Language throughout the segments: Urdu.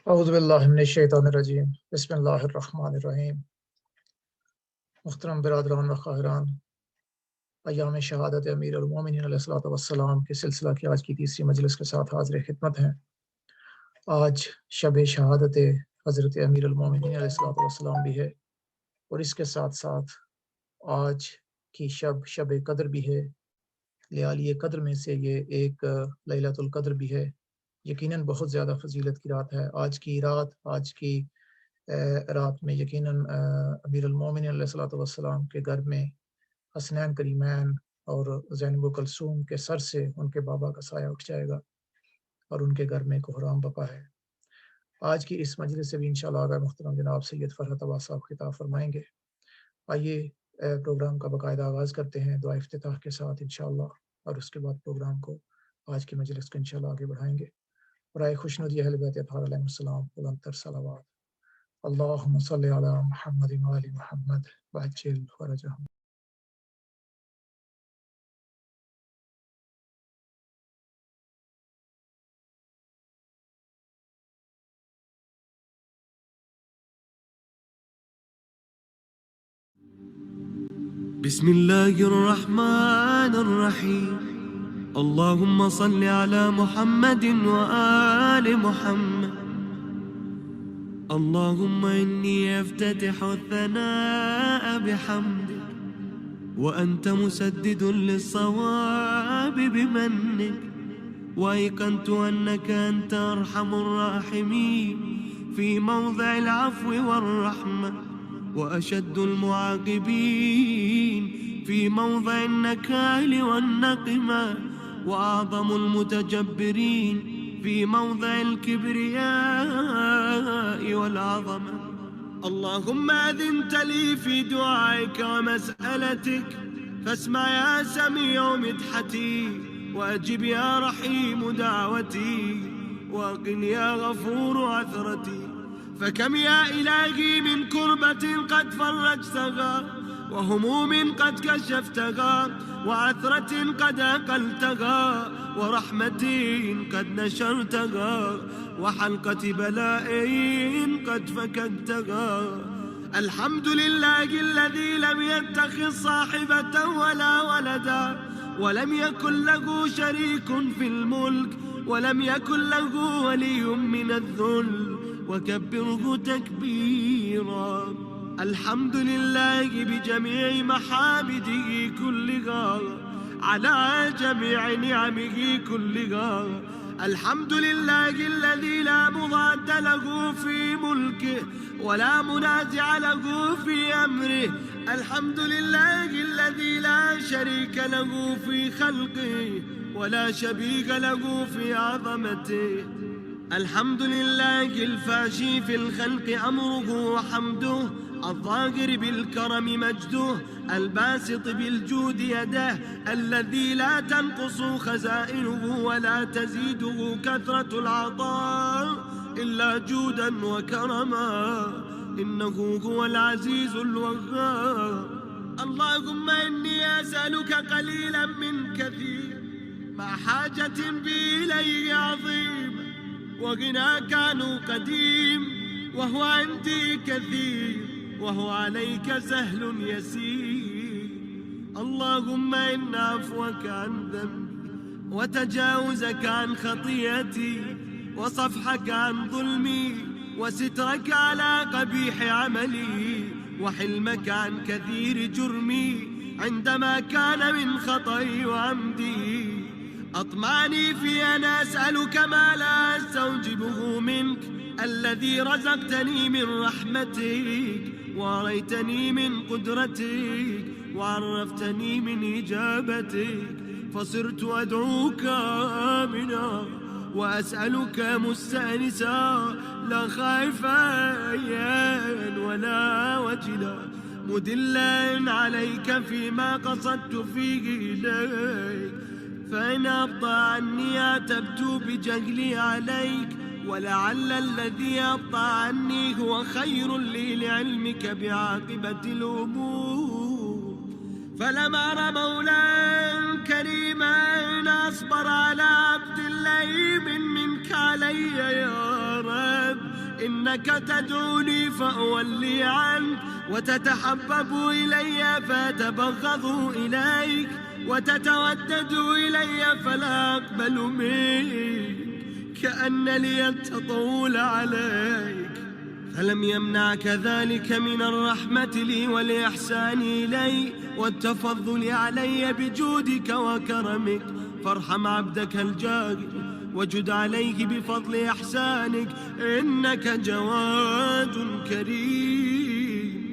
اعوذ باللہ من الشیطان الرجیم بسم اللہ الرحمن الرحیم۔ محترم برادران و خواہران، ایام شہادت امیر المومنین علیہ الصلوۃ والسلام کے سلسلہ کی آج کی تیسری مجلس کے ساتھ حاضر خدمت ہیں۔ آج شب شہادت حضرت امیر المومنین علیہ الصلوۃ والسلام بھی ہے، اور اس کے ساتھ ساتھ آج کی شب قدر بھی ہے۔ لیالی قدر میں سے یہ ایک لیلۃ القدر بھی ہے۔ یقیناً بہت زیادہ فضیلت کی رات ہے آج کی رات میں یقیناً امیر المومنین علیہ الصلوۃ والسلام کے گھر میں حسنین کریمین اور زینب و کلثوم کے سر سے ان کے بابا کا سایہ اٹھ جائے گا اور ان کے گھر میں کوحرام بپا ہے۔ آج کی اس مجلس سے بھی انشاءاللہ آقا محترم جناب سید فرحت عباس صاحب خطاب فرمائیں گے۔ آئیے پروگرام کا باقاعدہ آغاز کرتے ہیں دعا افتتاح کے ساتھ انشاءاللہ، اور اس کے بعد پروگرام کو آج کی مجلس کو انشاءاللہ آگے بڑھائیں گے۔ برائے خوشنودی اہل بیت اطہار علیہ السلام بلند تر صلوات۔ اللہم صلی علی محمد و آل محمد وعجل فرجہم۔ بسم الله الرحمن الرحيم اللهم صل على محمد وآل محمد اللهم إني أفتتح الثناء بحمدك وأنت مسدد للصواب بمنك، وأيقنت أنك أنت أرحم الراحمين في موضع العفو والرحمة، وأشد المعاقبين في موضع النكال والنقمة، وأعظم المتجبرين في موضع الكبرياء والعظمة. اللهم أذنت لي في دعائك ومسألتك، فاسمع يا سميع مدحتي، وأجب يا رحيم دعوتي، وأقل يا غفور عثرتي. فكم يا إلهي من كربة قد فرجتها، وهموم قد كشفتها، وعثرة قد أقلتها، ورحمة قد نشرتها، وحلقة بلاء قد فككتها. الحمد لله الذي لم يتخذ صاحبة ولا ولدا، ولم يكن له شريك في الملك، ولم يكن له ولي من الذل، وكبره تكبيرا. الحمد لله بجميع محامده كلها، على جميع نعمه كلها. الحمد لله الذي لا مضاد له في ملكه، ولا منازع له في أمره. الحمد لله الذي لا شريك له في خلقه، ولا شبيه له في عظمته. الحمد لله الفاشي في الخلق أمره وحمده، الظاهر بالكرم مجده، الباسط بالجود يده، الذي لا تنقص خزائنه ولا تزيده كثرة العطاء إلا جودا وكرما، إنه هو العزيز الوهاب. اللهم إني أسألك قليلا من كثير، مع حاجة بي إليه عظيم، وغناك عنه قديم، وهو عندي كثير، وهو عليك سهل يسير. اللهم إن عفوك عن ذنبي، وتجاوزك عن خطيئتي، وصفحك عن ظلمي، وسترك على قبيح عملي، وحلمك عن كثير جرمي عندما كان من خطئي وعمدي. أطمعني في أن أسألك ما لا أستوجبه منك، الذي رزقتني من رحمتك، وأريتني من قدرتك، وعرفتني من إجابتك، فصرت أدعوك آمنا، وأسألك مستأنسا، لا خائفا ولا وجلا، مدلا عليك فيما قصدت فيه إليك. فإن أبطأ عني عتبت بجهلي عليك، ولعل الذي أبطأ عني هو خير لي لعلمك بعاقبة الأمور. فلم أر مولا كريما أصبر على عبد الله من علي يا رب. إنك تدعوني فأولي عنك، وتتحبب إلي فأتبغض إليك، وتتودد إلي فلا أقبل منك، كأن لي التطول عليك. فلم يمنعك ذلك من الرحمة لي والإحسان إلي والتفضل علي بجودك وكرمك، فارحم عبدك الجاهل وجد عليه بفضل إحسانك، إنك جواد كريم.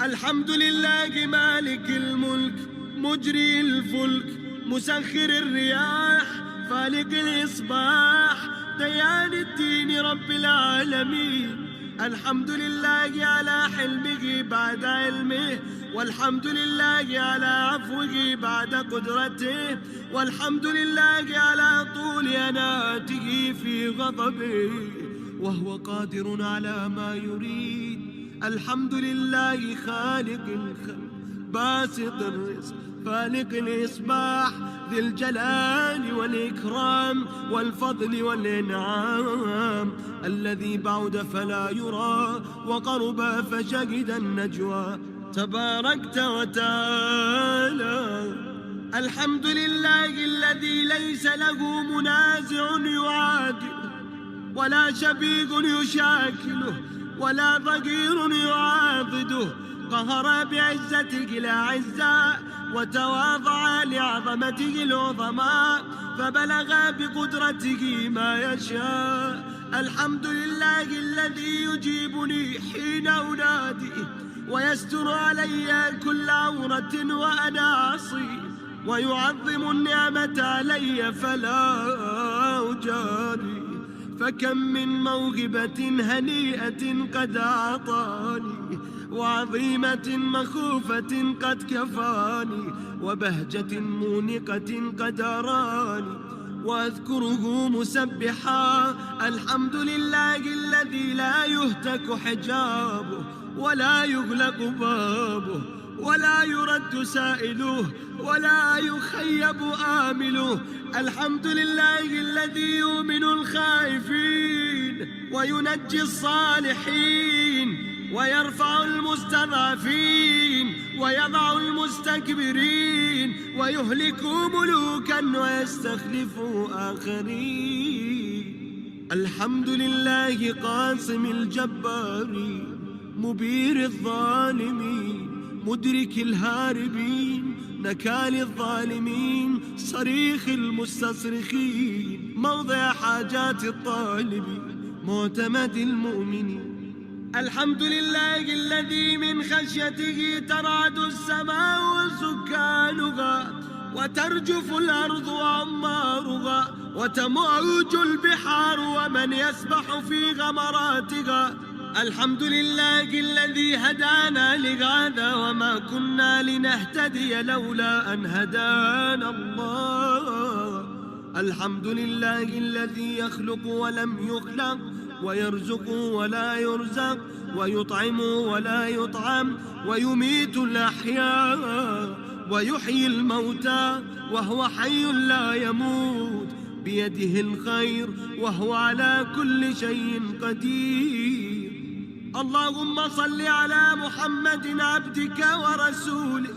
الحمد لله مالك الملك مجري الفلك مسخر الرياح فالق الإصباح ديان الدين رب العالمين. الحمد لله على حلمه بعد علمه، والحمد لله على عفوه بعد قدرته، والحمد لله على طول أناته في غضبه، وهو قادر على ما يريد. الحمد لله خالق الخلق باسط الرزق فالق الإصباح ذي الجلال والإكرام والفضل والإنعام، الذي بعد فلا يرى وقرب فشهد النجوى، تباركت وتعالى. الحمد لله الذي ليس له منازع يعادله، ولا شبيه يشاكله، ولا ضجير يعاضده. قهر بعزته الأعزاء، وتواضع لعظمته العظماء، فبلغ بقدرته ما يشاء. الحمد لله الذي يجيبني حين أنادي، ويستر علي كل عورة وأنا عصي، ويعظم النعمة علي فلا أجاري. فكم من موهبة هنيئة قد أعطاني، وعظيمة مخوفة قد كفاني، وبهجة مونقة قد أراني، وأذكره مسبحا. الحمد لله الذي لا يهتك حجابه، ولا يغلق بابه، ولا يرد سائله، ولا يخيب آمله. الحمد لله الذي يؤمن الخائفين وينجي الصالحين، ويرفع المستضعفين ويضع المستكبرين، ويهلك ملوكا ويستخلف آخرين. الحمد لله قاسم الجبارين مبير الظالمين مدرك الهاربين نكال الظالمين صريخ المستصرخين موضع حاجات الطالبين معتمد المؤمنين. الحمد لله الذي من خشيته ترعد السماء وسكانها، وترجف الأرض وعمارها، وتموج البحار ومن يسبح في غمراتها. الحمد لله الذي هدانا لهذا، وما كنا لنهتدي لولا أن هدانا الله. الحمد لله الذي يخلق ولم يخلق، ويرزق ولا يرزق، ويطعم ولا يطعم، ويميت الأحياء ويحيي الموتى، وهو حي لا يموت، بيده الخير وهو على كل شيء قدير. اللهم صل على محمد عبدك ورسولك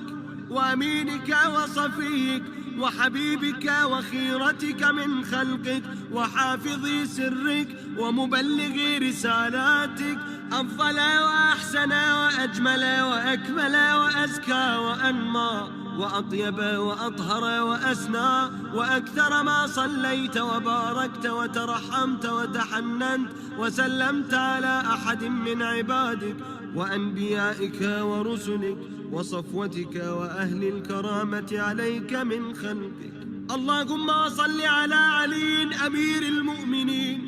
وأمينك وصفيك وحبيبك وخيرتك من خلقك وحافظ سرك ومبلغ رسالاتك، أفضل وأحسن وأجمل وأكمل وأزكى وأنمى وأطيب وأطهر وأسنى وأكثر ما صليت وباركت وترحمت وتحننت وسلمت على أحد من عبادك وأنبيائك ورسلك وصفوتك وأهل الكرامة عليك من خلقك. اللهم صل على علي أمير المؤمنين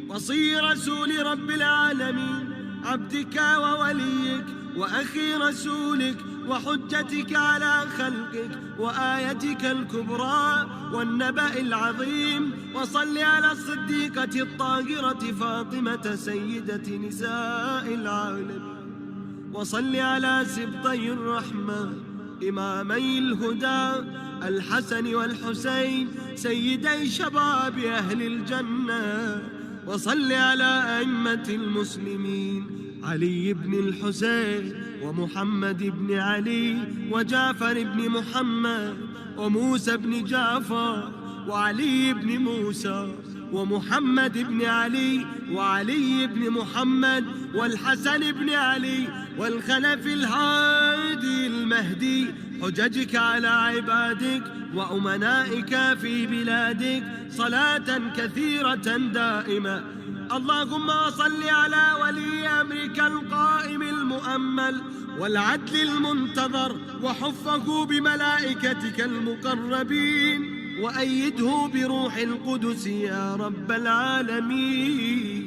وصي رسول رب العالمين، عبدك ووليك وأخي رسولك وحجتك على خلقك وآيتك الكبرى والنبأ العظيم. وصل على الصديقة الطاهرة فاطمة سيدة نساء العالمين، وصل على سبطي الرحمة إمامي الهدى الحسن والحسين سيدي شباب أهل الجنة، وصل على أئمة المسلمين علي بن الحسين ومحمد بن علي وجعفر بن محمد وموسى بن جعفر وعلي بن موسى ومحمد بن علي وعلي بن محمد والحسن بن علي والخلف الهادي المهدي حججك على عبادك وأمنائك في بلادك صلاة كثيرة دائمة. اللهم صل على ولي أمرك القائم المؤمل والعدل المنتظر وحفه بملائكتك المقربين وأيده بروح القدس يا رب العالمين.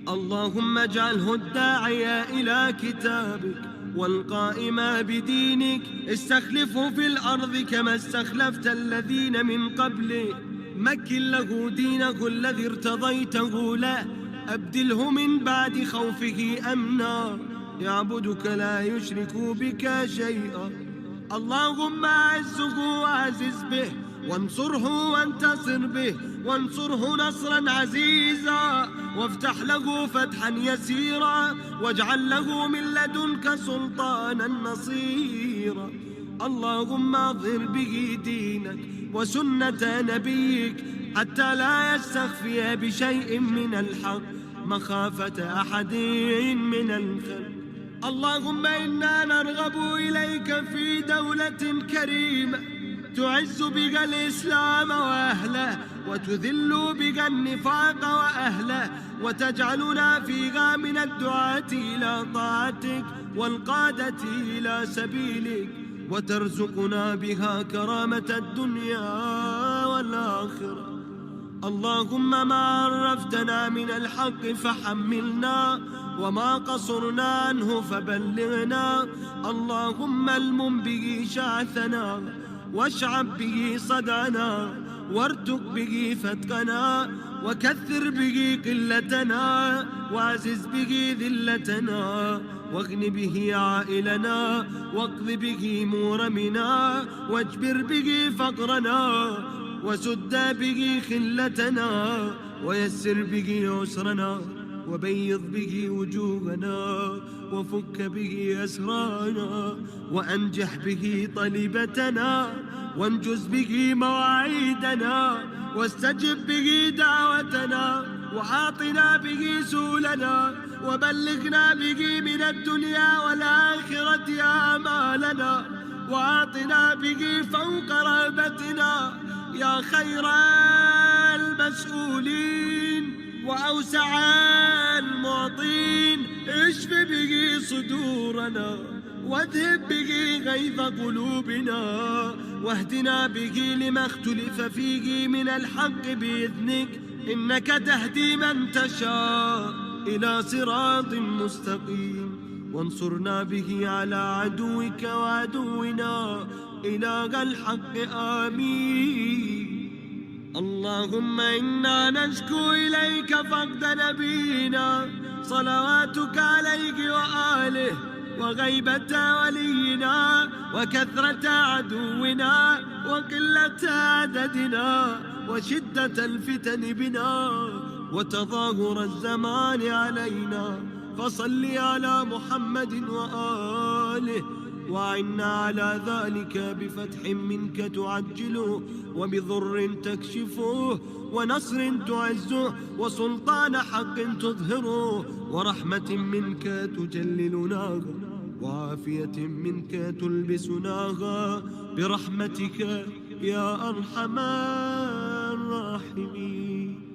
اللهم اجعله الداعي إلى كتابك والقائم بدينك، استخلفه في الأرض كما استخلفت الذين من قبله، مكن له دينه الذي ارتضيته له، أبدله من بعد خوفه أمنا يعبدك لا يشرك بك شيئا. اللهم أعزه وأعزز به وانصره وانتصر به وانصره نصرا عزيزا وافتح له فتحا يسيرا واجعل له من لدنك سلطانا نصيرا. اللهم اظهر به دينك وسنة نبيك حتى لا يستخفي بشيء من الحق مخافة أحد من الخلق. اللهم إنا نرغب إليك في دولة كريمة تعز بك الإسلام وأهله وتذل بك النفاق وأهله وتجعلنا فيها من الدعاة إلى طاعتك والقادة إلى سبيلك وترزقنا بها كرامة الدنيا والآخرة. اللهم ما عرفتنا من الحق فحملنا وما قصرنا عنه فبلغنا. اللهم المم به شعثنا واشعب به صدعنا وارتق به فتقنا وكثر به قلتنا وعزز به ذلتنا واغن به عائلنا واقض به مورمنا واجبر به فقرنا وسد به خلتنا ويسر به عسرنا وبيض به وجوهنا وفك به أسرانا وأنجح به طلبتنا وانجز به مواعيدنا واستجب به دعوتنا وأعطنا به سؤلنا وبلغنا به من الدنيا والآخرة آمالنا وأعطنا به فوق رغبتنا يا خير المسؤولين وأوسع المعطين. اشف به صدورنا واذهب به غيظ قلوبنا واهدنا به لما اختلف فيه من الحق بإذنك، إنك تهدي من تشاء إلى صراط مستقيم. وانصرنا به على عدوك وعدونا إله الحق آمين. اللهم إنا نشكو إليك فقد نبينا صلواتك عليه وآله وغيبة ولينا وكثرة عدونا وقلة عددنا وشدة الفتن بنا وتظاهر الزمان علينا. فصل على محمد وآله وعنا على ذلك بفتح منك تعجله وبضر تكشفه ونصر تعزه وسلطان حق تظهره ورحمة منك تجللناها وعافية منك تلبسناها برحمتك يا أرحم الراحمين.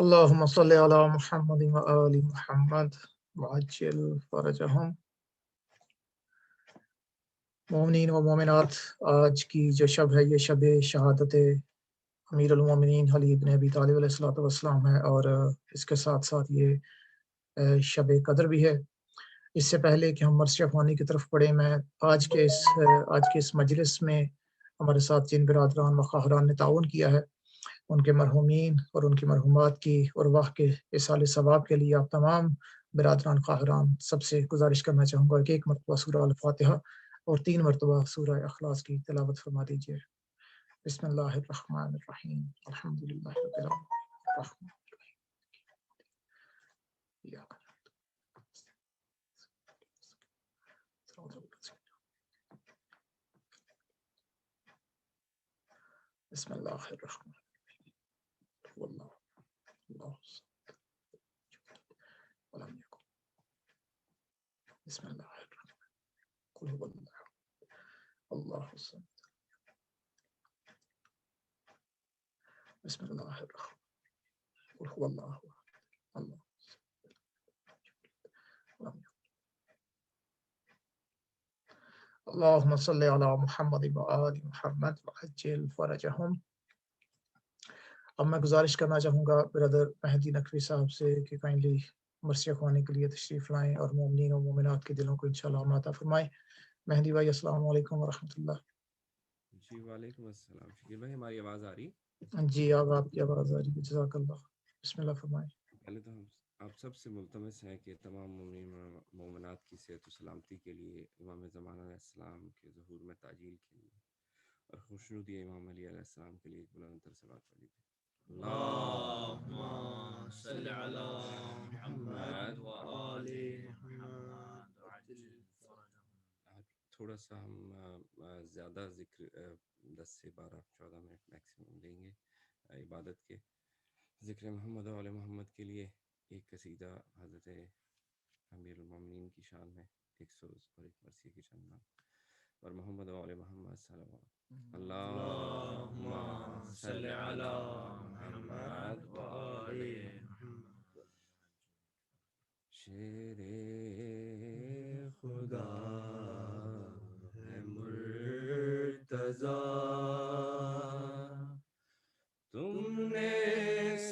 اللهم صل على محمد وآل محمد وعجل فرجهم. مومنین و مومنات، آج کی جو شب ہے یہ شب شہادت امیر المومنین علی بن ابی طالب علیہ الصلوۃ والسلام ہے، اور اس کے ساتھ ساتھ یہ شب قدر بھی ہے۔ اس سے پہلے کہ ہم مرثیہ خوانی کی طرف پڑھیں، میں آج کے اس مجلس میں ہمارے ساتھ جن برادران و خواہران نے تعاون کیا ہے ان کے مرحومین اور ان کی مرحومات کی ارواح کے اصال ثواب کے لیے آپ تمام برادران خواہران سب سے گزارش کرنا چاہوں گا کہ ایک مرتبہ سورہ الفاتحہ اور 3 مرتبہ سورہ اخلاص کی تلاوت فرما دیجیے۔ بسم اللہ الرحمن الرحیم الحمدللہ رب العالمین الرحمن الرحیم بسم اللہ الرحمن الرحیم واللہ اللہ ولم یکن بسم اللہ الرحمن قل هو اللہ اللہ الصمد بسم اللہ الرحمن قل هو اللہ اللہ اللہم صلی علی محمد و آل محمد وعجل فرجہم۔ اب میں گزارش کرنا چاہوں گا برادر مہدی نقوی صاحب سے کہ کائنڈلی مرثیہ خوانے کے لیے تشریف لائیں اور مومنین و مومنات کے دلوں کو انشاءاللہ امن عطا فرمائیں۔ مہدی بھائی السلام علیکم ورحمۃ اللہ۔ جی وعلیکم السلام۔ شکیل بھائی ہماری آواز آ رہی؟ جی اب آپ کی آواز آ رہی ہے، جزاک اللہ، بسم اللہ فرمائیں۔ پہلے تو ہم آپ سب سے ملتمس ہیں کہ تمام مومنین و مومنات کی صحت و سلامتی کے لیے، امام زمانہ علیہ السلام کے ظہور میں تعجیل کے لیے اور خوشنودی امام علی علیہ السلام کے لیے ایک بلند تر صلوات پڑھ لیجیے۔ اللهم صل على محمد وآل محمد وعجل فرجهم۔ تھوڑا سا ہم زیادہ ذکر 10 سے 12-14 منٹ میکسیمم لیں گے عبادت کے، ذکر محمد و آل محمد کے لیے ایک قصیدہ حضرت امیر المومنین کی شان میں، ایک سوز اور ایک مرثیہ کی شان میں، اور محمد و آل محمد صلوات۔ اللهم صل على محمد وآل محمد۔ شیر خدا ہے مرتضیٰ، تم نے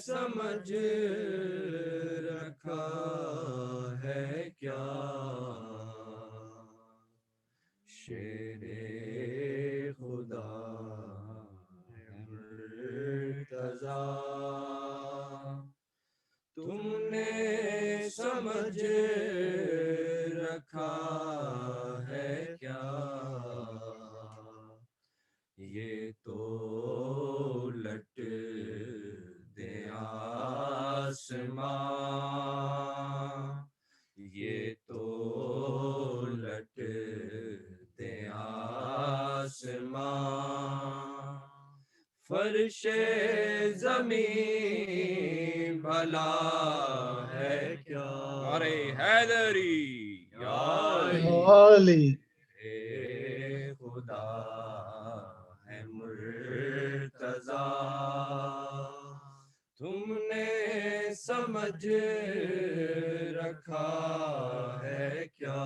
سمجھ رکھا ہے کیا؟ شیر خدا ہے مرتضیٰ، تم نے سمجھ رکھا ہے کیا؟ یہ تو لٹ دے آسماں، یہ تو لٹ دے آسماں، فرش زمین بھلا ہے کیا؟ ارے حیدری یا علی اے خدا ہے مرتضیٰ، تم نے سمجھ رکھا ہے کیا؟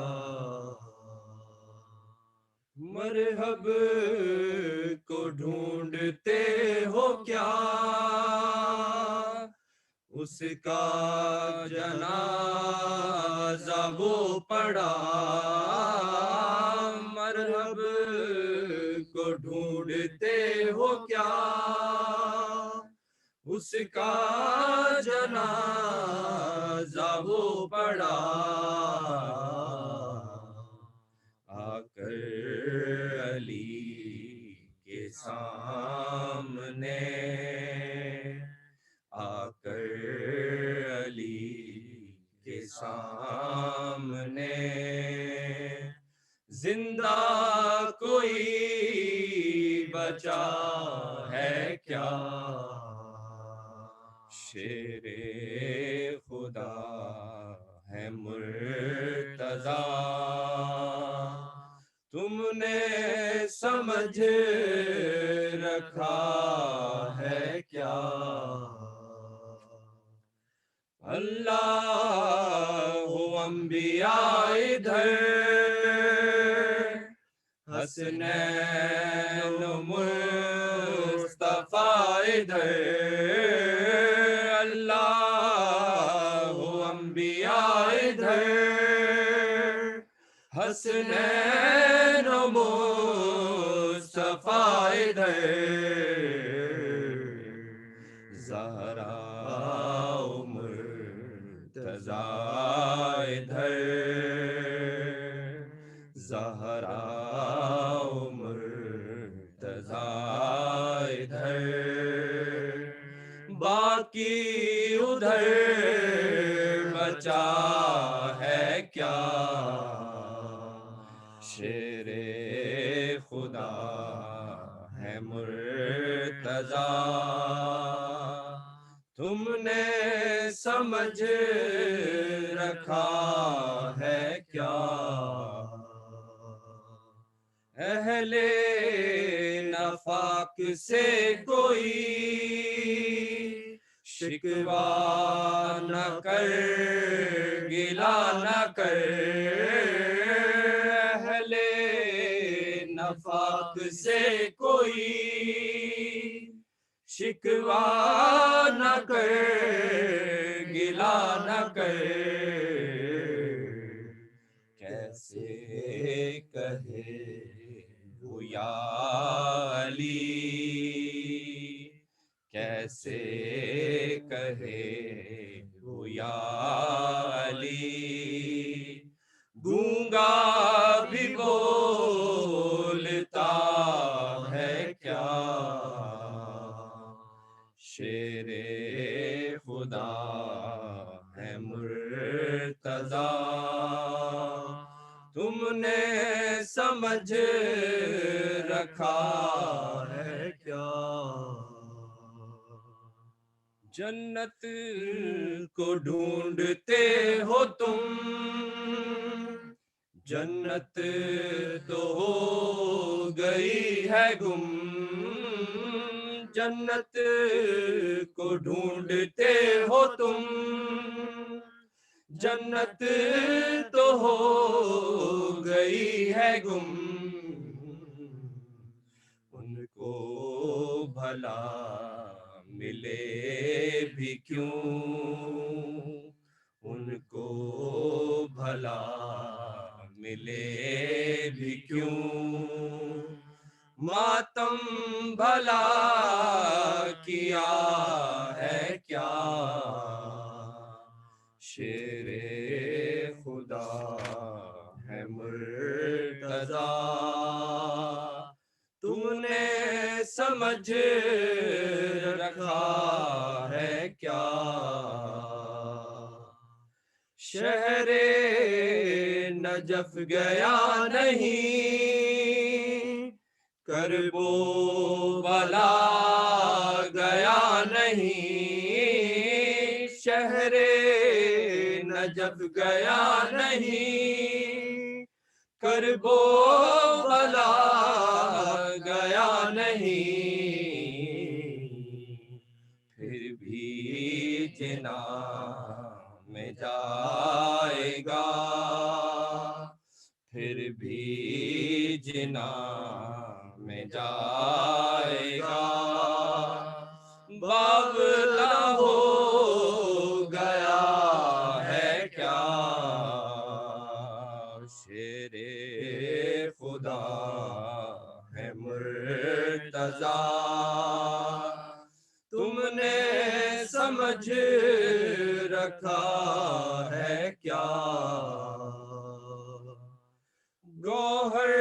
مرحب کو ڈھونڈتے ہو کیا؟ اس کا جنازہ وہ پڑا، مرحب کو ڈھونڈتے ہو کیا؟ اس کا جنازہ وہ پڑا، آ کر علی کے سامنے، آ کر علی کے سامنے، زندہ کوئی بچا ہے کیا؟ شیر خدا ہے مرتضیٰ، تم نے سمجھ رکھا ہے کیا؟ اللہ انبیاء ادھر، حسنین مصطفیٰ ادھر، اللہ انبیاء ادھر، حسنین مصطفیٰ ادھر، زہرا مرتضی ادھر زہرا مرتضی ادھر باقی ادھر بچا ہے کیا شیر خدا ہے مرتضی تم نے سمجھ رکھا ہے کیا اہل نفاق سے کوئی شکوہ نہ کر گلا نہ کر اہل نفاق سے کوئی شکوہ نہ کر گلا نہ کر کیسے کہے وہ یا علی کیسے کہے وہ یا علی گونگا بھی بولتا ہے کیا شیر خدا ہے مرتضی تم نے سمجھ رکھا ہے کیا جنت کو ڈھونڈتے ہو تم جنت تو ہو گئی ہے گم جنت کو ڈھونڈتے ہو تم جنت تو ہو گئی ہے گم ان کو بھلا ملے بھی کیوں ان کو بھلا ملے بھی کیوں ماتم بھلا کیا ہے کیا شیر خدا ہے مرتضی تم نے سمجھ رکھا ہے کیا شہر نجف گیا نہیں کرب و بلا گیا نہیں شہر نجف گیا نہیں کرب و بلا گیا نہیں پھر بھی جنا میں جائے گا پھر بھی جنا میں جائے گا باولا ہو گیا ہے کیا شیر خدا ہے مرتضی تم نے سمجھ رکھا ہے کیا گوہر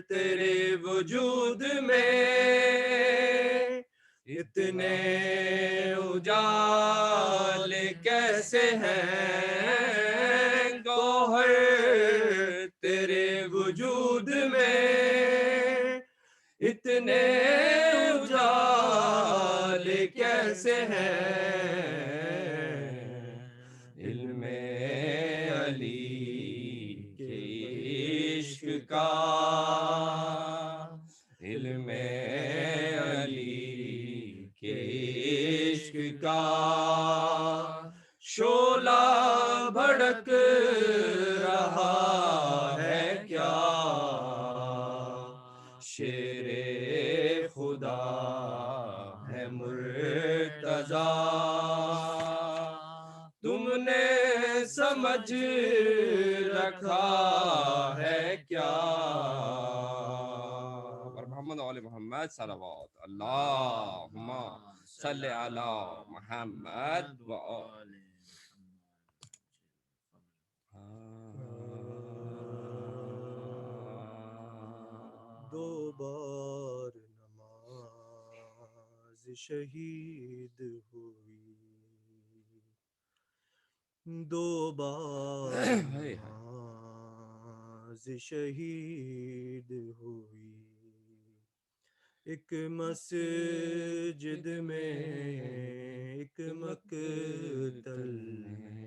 تیرے وجود میں اتنے اجالے کیسے ہیں گوہر تیرے وجود میں اتنے اجالے کیسے ہیں علم علی کے عشق کا علم علی کے عشق کا شعلہ بھڑک رہا ہے کیا شیر خدا ہے مرتضی تم نے سمجھ رکھا ہے کیا پر محمد و آل محمد صلوات اللہم صلی علی محمد و آل دو بار نماز شہید ہوئی، دو بار نماز شہید ہوئی، ایک مسجد میں ایک مقتل میں،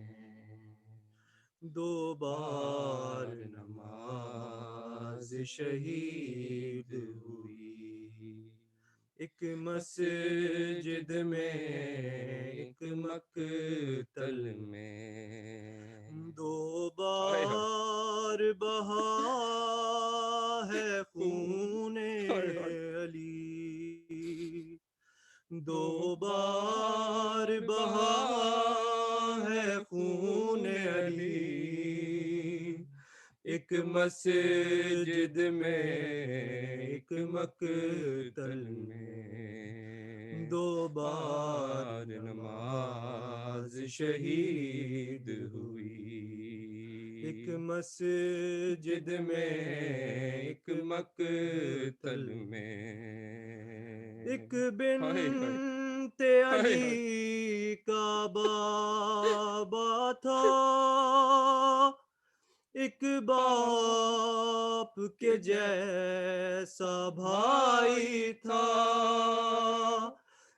دو بار نماز شہید ہوئی، ایک مسجد میں ایک مقتل میں، دو بار بہا ہے خون علی، دو بار بہا ہے خون علی، ایک مسجد میں ایک مقتل میں، دو بار نماز شہید ہوئی، ایک مسجد میں ایک مقتل میں، ایک بنت علی کا بابا تھا، ایک باپ کے جیسا بھائی تھا،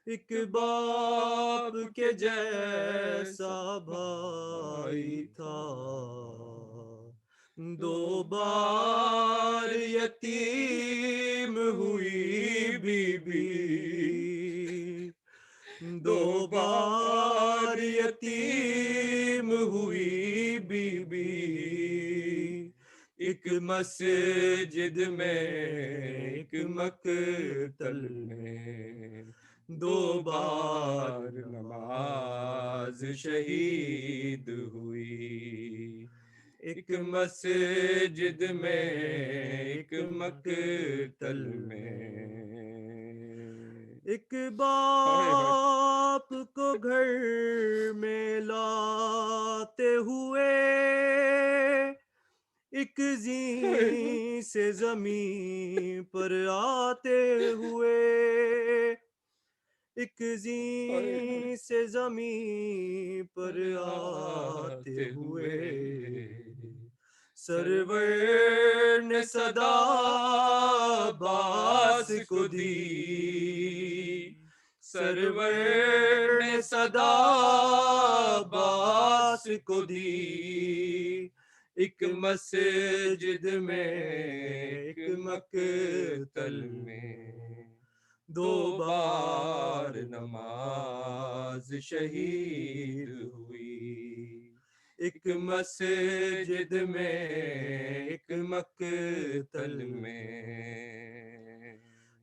ایک باپ کے جیسا بھائی تھا، دو بار یتیم ہوئی بی بی، دو بار یتیم ہوئی بی بی، ایک مسجد میں ایک مقتل میں، دو بار نماز شہید ہوئی، ایک مسجد میں ایک مقتل میں، ایک باپ کو گھر میں لاتے ہوئے، ایک زین سے زمین پر آتے ہوئے، ایک زین سے زمین پر آتے ہوئے، سرور نے صدا عباس کو دی، سرور نے صدا عباس کو دی، ایک مسجد میں ایک مقتل میں، دو بار نماز شہید ہوئی، ایک مسجد میں ایک مقتل میں،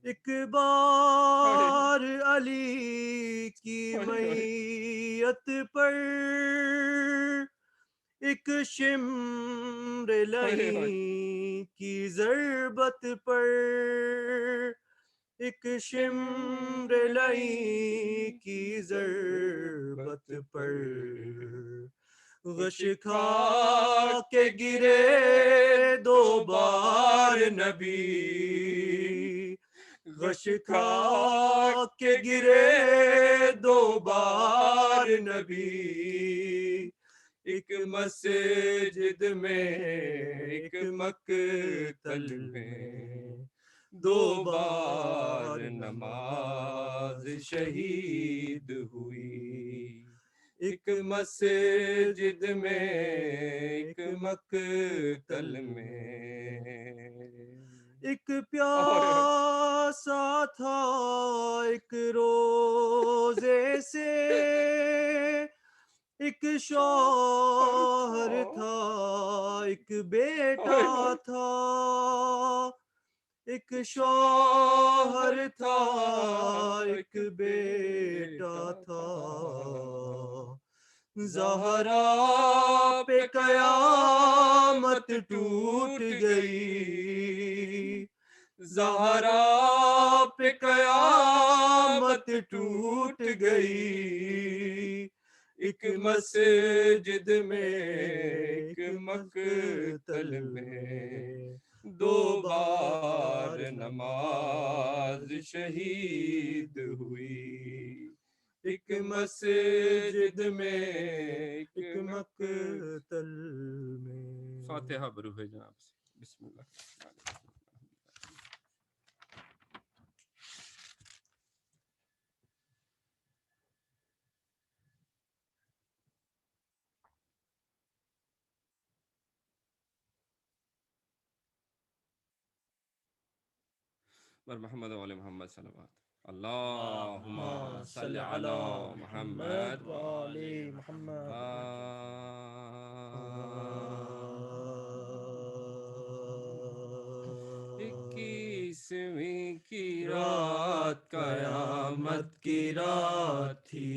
ایک بار علی کی میت پر ایک شمر لعین کی ضربت پر، ایک شمر لعین کی ضربت پر، غش کھا کے گرے دو بار نبی، غش کھا کے گرے دو بار نبی، ایک مسجد میں ایک مقتل میں، دو بار نماز شہید ہوئی، ایک مسجد میں ایک مقتل میں، ایک پیاسا تھا ایک روزے سے، ایک شوہر تھا ایک بیٹا تھا، ایک شوہر تھا ایک بیٹا تھا، زہرا پہ قیامت ٹوٹ گئی، زہرا پہ قیامت ٹوٹ گئی، ایک مسجد میں ایک مقتل میں، دو بار نماز شہید ہوئی، ایک مسجد میں ایک مقتل میں۔ فاتحہ بروح جناب سے بسم اللہ۔ بر محمد و آل محمد صلوات اللہم صلی علی محمد و آل محمد۔ اکیسویں کی رات قیامت کی رات تھی،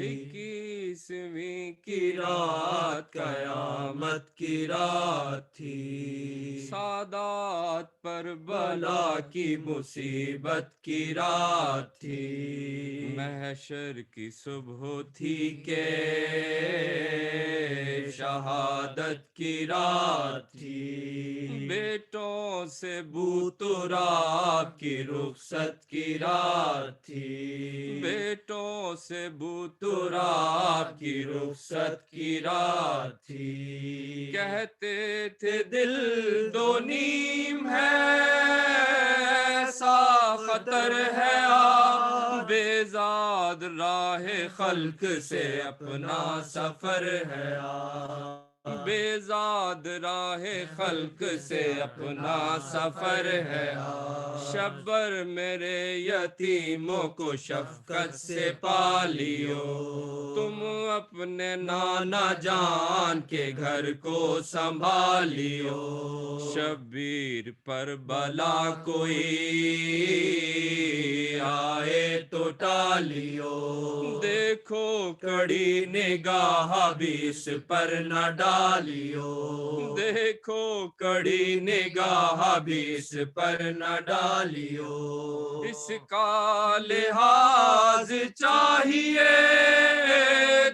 اکیسویں کی رات قیامت کی رات تھی، سادات پر بلا کی مصیبت کی رات تھی، محشر کی صبح تھی کہ شہادت کی رات تھی، بیٹوں سے بوتراب کی رخصت کی رات تھی، بیٹوں سے تراب کی رخصت کی رات تھی، کہتے تھے دل دو نیم ہے، ایسا خطر ہے بیزاد راہ خلق سے اپنا سفر ہے بیزاد راہ خلق سے اپنا سفر ہے شبر میرے یتیموں کو شفقت سے پالیو، تم اپنے نانا جان کے گھر کو سنبھالیو، شبیر پر بلا کوئی آئے تو ٹالیو، دیکھو کڑی نگاہ بھی اس پر نہ ڈالیو، دیکھو کڑی نگاہ بھی اس پر نہ ڈالیو، اس کا لحاظ چاہیے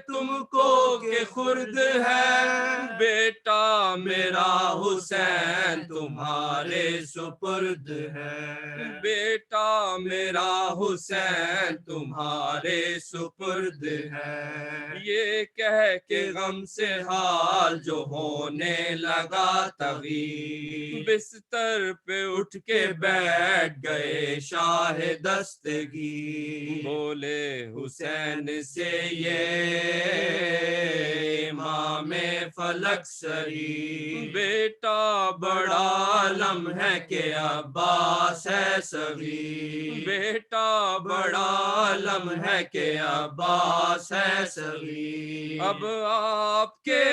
تم کو کہ خرد ہے بیٹا میرا حسین تمہارے سپرد ہے، بیٹا میرا حسین تمہارے سپرد ہے، یہ کہہ کہ غم سے حال جو ہونے لگا تغیر، بستر پہ اٹھ کے بیٹھ گئے شاہ دستگیر، بولے حسین سے یہ امام فلک سری، بیٹا بڑا عالم ہے کہ عباس ہے صغیر، بیٹا بڑا عالم ہے کہ عباس ہے صغیر، اب آپ کے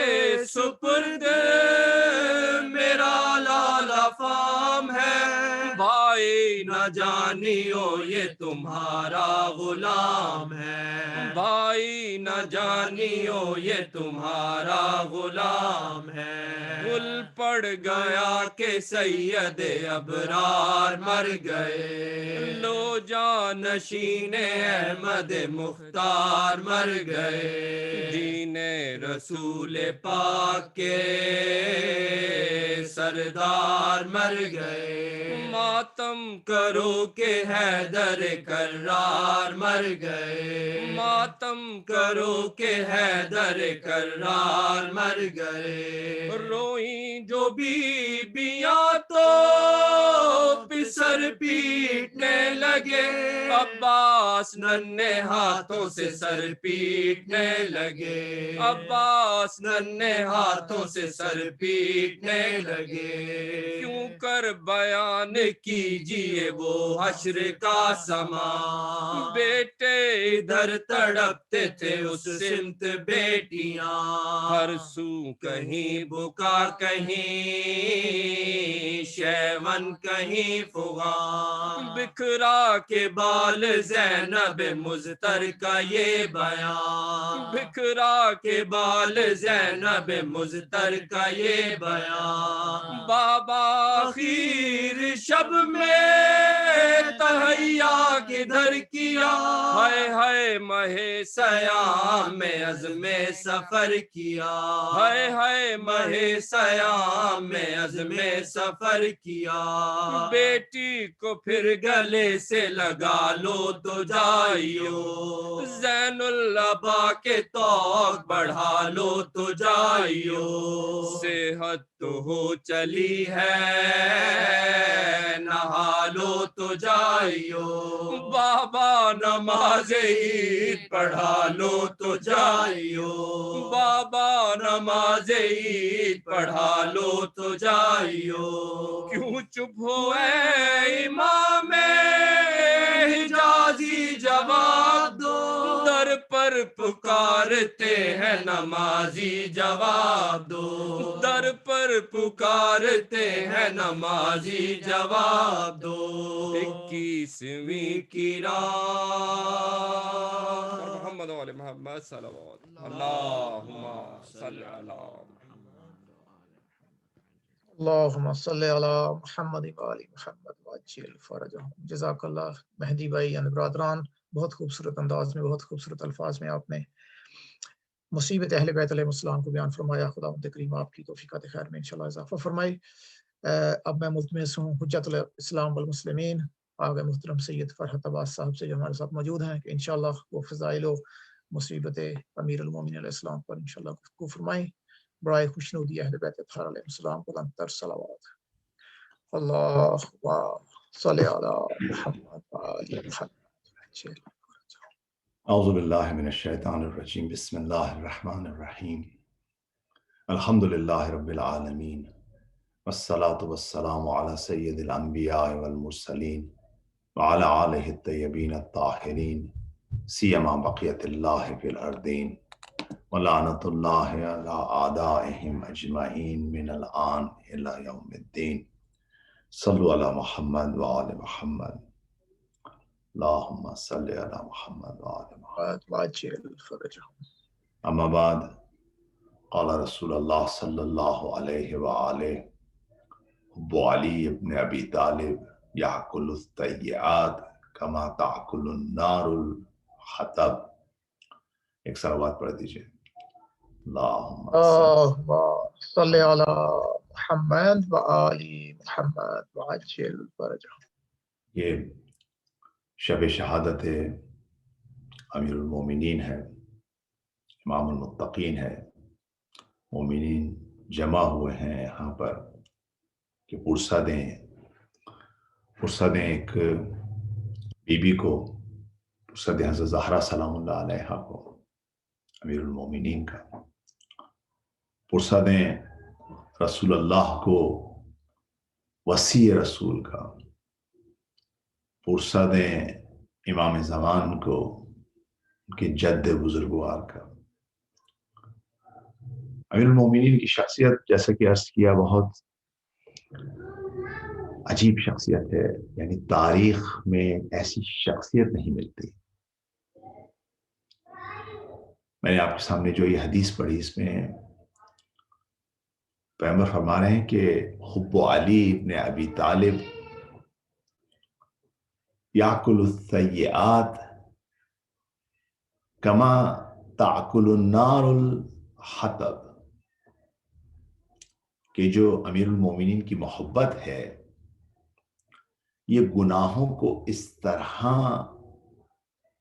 سپرد میرا لالا فام ہے، بھائی نہ جانیو یہ تمہارا غلام ہے، بھائی نہ جانیو یہ تمہارا غلام ہے، گل پڑ گیا کہ سید ابرار مر گئے، لو جان نشین احمد مختار مر گئے، دین رسول پاک کے سردار مر گئے، ماتم کرو کہ حیدر کرار مر گئے، ماتم کرو کہ حیدر کرار مر گئے، روئیں جو بیبیاں تو پسر پیٹنے لگے، عباس ننھے ہاتھوں سے سر پیٹنے لگے، عباس ننھے ہاتھوں سے سر پیٹنے لگے، کیوں کر بیان کیجئے وہ حشر کا سما، بیٹے ادھر تڑپتے تھے اس سمت بیٹیاں، ہر سو کہیں بکا کہیں شیون کہیں فغان بکھرا کے بال زینب مضطر کا یہ بیان بکھرا کے بال زینب مضطر کا یہ بیان بابا آخر شب میں تہیا کدھر کیا ہائے ہائے مہ سیام میں عزم سفر کیا ہائے ہائے مہ سیام میں عزم سفر کیا بیٹی کو پھر گلے سے لگا لو تو جائیو زین العبا کے توق بڑھا لو تو جائیو صحت تو ہو چلی ہے نہا لو تو جائیو بابا نماز عید پڑھا لو تو جائیو بابا نماز عید پڑھا لو تو جائیو کیوں چپ ہو اے امام حجازی جواب دو در پر پکارتے ہیں نمازی جواب دو در پر پکارتے ہیں نمازی جواب دو 21ویں کی رات محمد و آل محمد صلوات اللہم صلی علی اللہم صلی علی محمد وآل محمد وعجل فرجہم. جزاک اللہ مہدی بھائی یعنی برادران، بہت خوبصورت انداز میں، بہت خوبصورت الفاظ میں آپ نے مصیبت اہل بیت علیہ السلام کو بیان فرمایا. خدا کریم آپ کی توفیقات خیر میں انشاءاللہ اضافہ فرمائے. اب میں ملتمس ہوں حجت الاسلام والمسلمین آگے محترم سید فرحت عباس صاحب سے جو ہمارے ساتھ موجود ہیں کہ انشاءاللہ وہ فضائل و مصیبت امیر المومنین علیہ السلام پر انشاءاللہ گفتگو فرمائیں. برائے خوشنودی اہل بیت اطہار علیہ السلام کو لنتر صلوات. اللہ صلی علی محمد وآل محمد. اعوذ باللہ من الشیطان الرجیم بسم اللہ الرحمن الرحیم الحمد للہ رب العالمین والصلاة والسلام علی سید الانبیاء والمرسلین وعلی آلہ الطیبین الطاہرین سیما بقیت اللہ فی الارضین ولعنت اللہ علی اعدائہم اجمعین من الآن الی یوم الدین. صلو علی محمد وآل محمد اللہم صلی علی محمد وآل محمد وعجل فرجہم. اما بعد قال رسول اللہ صلی اللہ علیہ وآلہ حب علی ابن ابی طالب یأکل الطیعات کما تأکل النار الحطب. ایک صلوات پڑھ دیجئے. اللہم صلی علی محمد وآل محمد وعجل فرجہم. یہ شب شہادت امیر المومنین ہے، امام المتقین ہے. مومنین جمع ہوئے ہیں یہاں پر کہ پرسہ دیں ایک بی بی کو، پرسہ دیں حضرت زہرا سلام اللہ علیہا کو، امیر المومنین کا. پرسہ دیں رسول اللہ کو، وصی رسول کا. پرسہ دیں امام زمان کو، ان کے جد بزرگوار کا. امیر المومنین کی شخصیت جیسا کہ عرض کیا بہت عجیب شخصیت ہے، یعنی تاریخ میں ایسی شخصیت نہیں ملتی. میں نے آپ کے سامنے جو یہ حدیث پڑھی، اس میں پیغمبر فرما رہے ہیں کہ حب علی ابن ابی طالب یأکل السیئات کما تأکل النار الحطب، کہ جو امیر المومنین کی محبت ہے یہ گناہوں کو اس طرح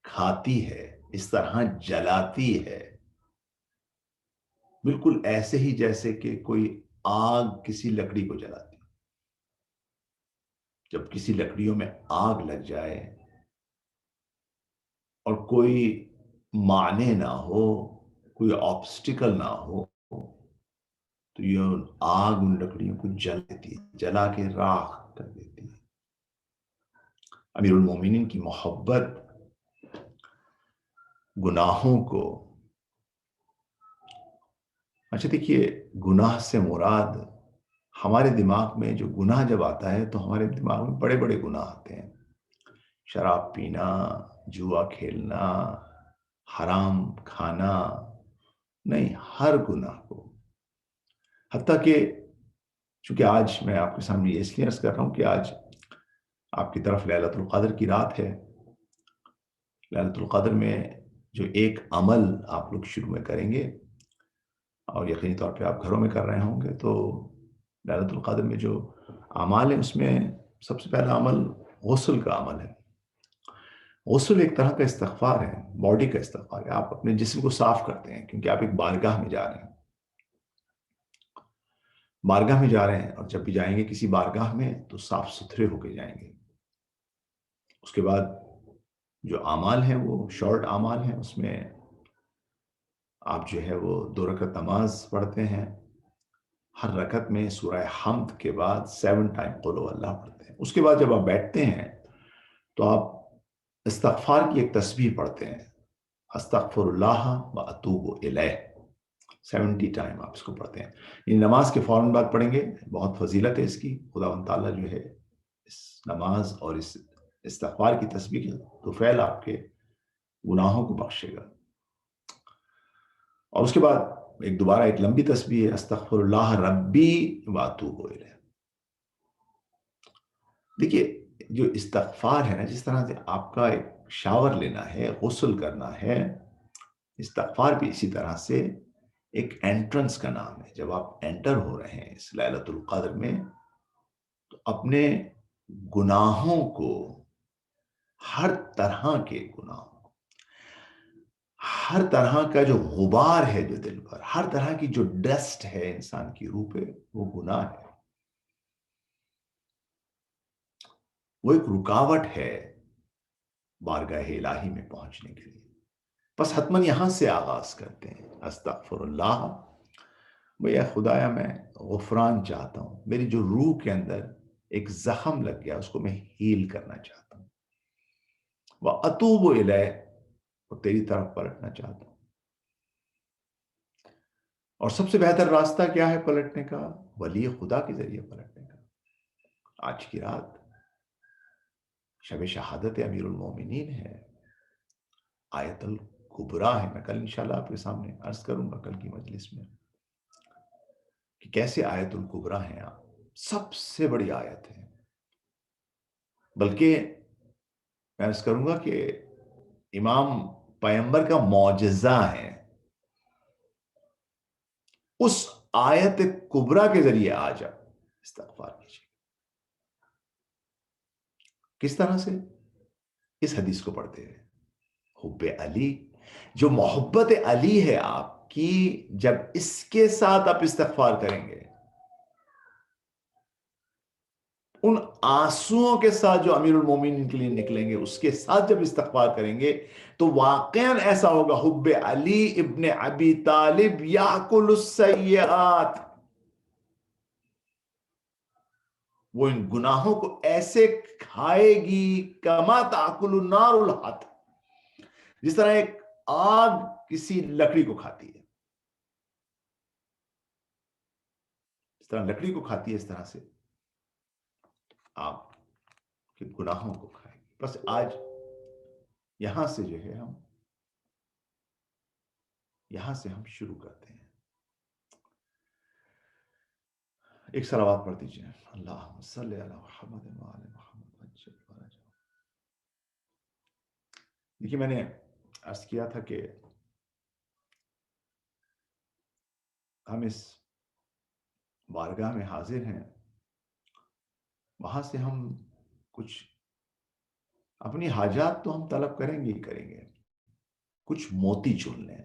کھاتی ہے، اس طرح جلاتی ہے، بالکل ایسے ہی جیسے کہ کوئی آگ کسی لکڑی کو جلاتی. جب کسی لکڑیوں میں آگ لگ جائے اور کوئی معنی نہ ہو، کوئی آبسٹیکل نہ ہو، تو یہ آگ ان لکڑیوں کو جل دیتی ہے، جلا کے راکھ کر دیتی ہے. امیر المومنین کی محبت گناہوں کو، اچھا دیکھیے، گناہ سے مراد ہمارے دماغ میں جو گناہ جب آتا ہے تو ہمارے دماغ میں بڑے بڑے گناہ آتے ہیں، شراب پینا، جوا کھیلنا، حرام کھانا، نہیں، ہر گناہ کو. حتیٰ کہ چونکہ آج میں آپ کے سامنے یہ اس لیے عرض کر رہا ہوں کہ آج آپ کی طرف لیلۃ القدر کی رات ہے. لیلۃ القدر میں جو ایک عمل آپ لوگ شروع میں کریں گے اور یقینی طور پہ آپ گھروں میں کر رہے ہوں گے، تو لیلۃ القدر میں جو اعمال ہیں اس میں سب سے پہلا عمل غسل کا عمل ہے. غسل ایک طرح کا استغفار ہے، باڈی کا استغفار ہے. آپ اپنے جسم کو صاف کرتے ہیں کیونکہ آپ ایک بارگاہ میں جا رہے ہیں. بارگاہ میں جا رہے ہیں، اور جب بھی جائیں گے کسی بارگاہ میں تو صاف ستھرے ہو کے جائیں گے. اس کے بعد جو اعمال ہیں وہ شارٹ اعمال ہیں، اس میں آپ جو ہے وہ 2 رکعت نماز پڑھتے ہیں. ہر رکعت میں سورہ حمد کے بعد 7 ٹائم قل ہو اللہ پڑھتے ہیں. اس کے بعد جب آپ بیٹھتے ہیں تو آپ استغفار کی ایک تسبیح پڑھتے ہیں، استغفر اللہ و اتوب الیہ. 70 ٹائم آپ اس کو پڑھتے ہیں. یہ نماز کے فوراً بعد پڑھیں گے. بہت فضیلت ہے اس کی. خداوند تعالیٰ جو ہے اس نماز اور اس استغفار کی تسبیح کے طفیل آپ کے گناہوں کو بخشے گا. اور اس کے بعد دوبارہ ایک لمبی تسبیح ہے، استغفر اللہ ربی و اتوب الیہ. دیکھیے جو استغفار ہے نا، جس طرح سے آپ کا ایک شاور لینا ہے، غسل کرنا ہے، استغفار بھی اسی طرح سے ایک انٹرنس کا نام ہے. جب آپ انٹر ہو رہے ہیں اس لیلۃ القدر میں تو اپنے گناہوں کو، ہر طرح کے گناہوں، ہر طرح کا جو غبار ہے جو دل پر، ہر طرح کی جو ڈسٹ ہے انسان کی روح پہ، وہ گناہ ہے، وہ ایک رکاوٹ ہے بارگاہ الہی میں پہنچنے کے لیے. بس حتماً یہاں سے آغاز کرتے ہیں، استغفر اللہ. بھیا خدایا میں غفران چاہتا ہوں، میری جو روح کے اندر ایک زخم لگ گیا اس کو میں ہیل کرنا چاہتا ہوں. وَأَتُوبُ إِلَيْهِ، اور تیری طرف پلٹنا چاہتا ہوں. اور سب سے بہتر راستہ کیا ہے پلٹنے کا؟ ولی خدا کے ذریعے پلٹنے کا. آج کی رات شب شہادت امیر المومنین ہے، آیت الکبریٰ ہے. میں کل انشاءاللہ آپ کے سامنے عرض کروں گا کل کی مجلس میں کہ کیسے آیت الکبریٰ ہیں. آپ سب سے بڑی آیت ہے، بلکہ میں عرض کروں گا کہ امام پیغمبر کا معجزہ ہے. اس آیت کبریٰ کے ذریعے آج آپ استغفار کیجیے. کس طرح سے؟ اس حدیث کو پڑھتے ہیں، حب علی، جو محبت علی ہے آپ کی، جب اس کے ساتھ آپ استغفار کریں گے، ان آنسوؤں کے ساتھ جو امیر المومنین کے لیے نکلیں گے، اس کے ساتھ جب استغفار کریں گے تو واقعاً ایسا ہوگا، حب علی ابن ابی طالب یاکل السیئات، وہ ان گناہوں کو ایسے کھائے گی کما تاکل النار الحطب، جس طرح ایک آگ کسی لکڑی کو کھاتی ہے، اس طرح لکڑی کو کھاتی ہے، اس طرح سے آپ کے گناہوں کو کھائے گی. بس آج یہاں سے جو ہے یہاں سے ہم شروع کرتے ہیں. ایک صلوات پڑھ دیجئے، اللہم صلی علی محمد و آل محمد. دیکھیے میں نے عرض کیا تھا کہ ہم اس بارگاہ میں حاضر ہیں، وہاں سے ہم کچھ اپنی حاجات تو ہم طلب کریں گے ہی کریں گے، کچھ موتی چن لیں،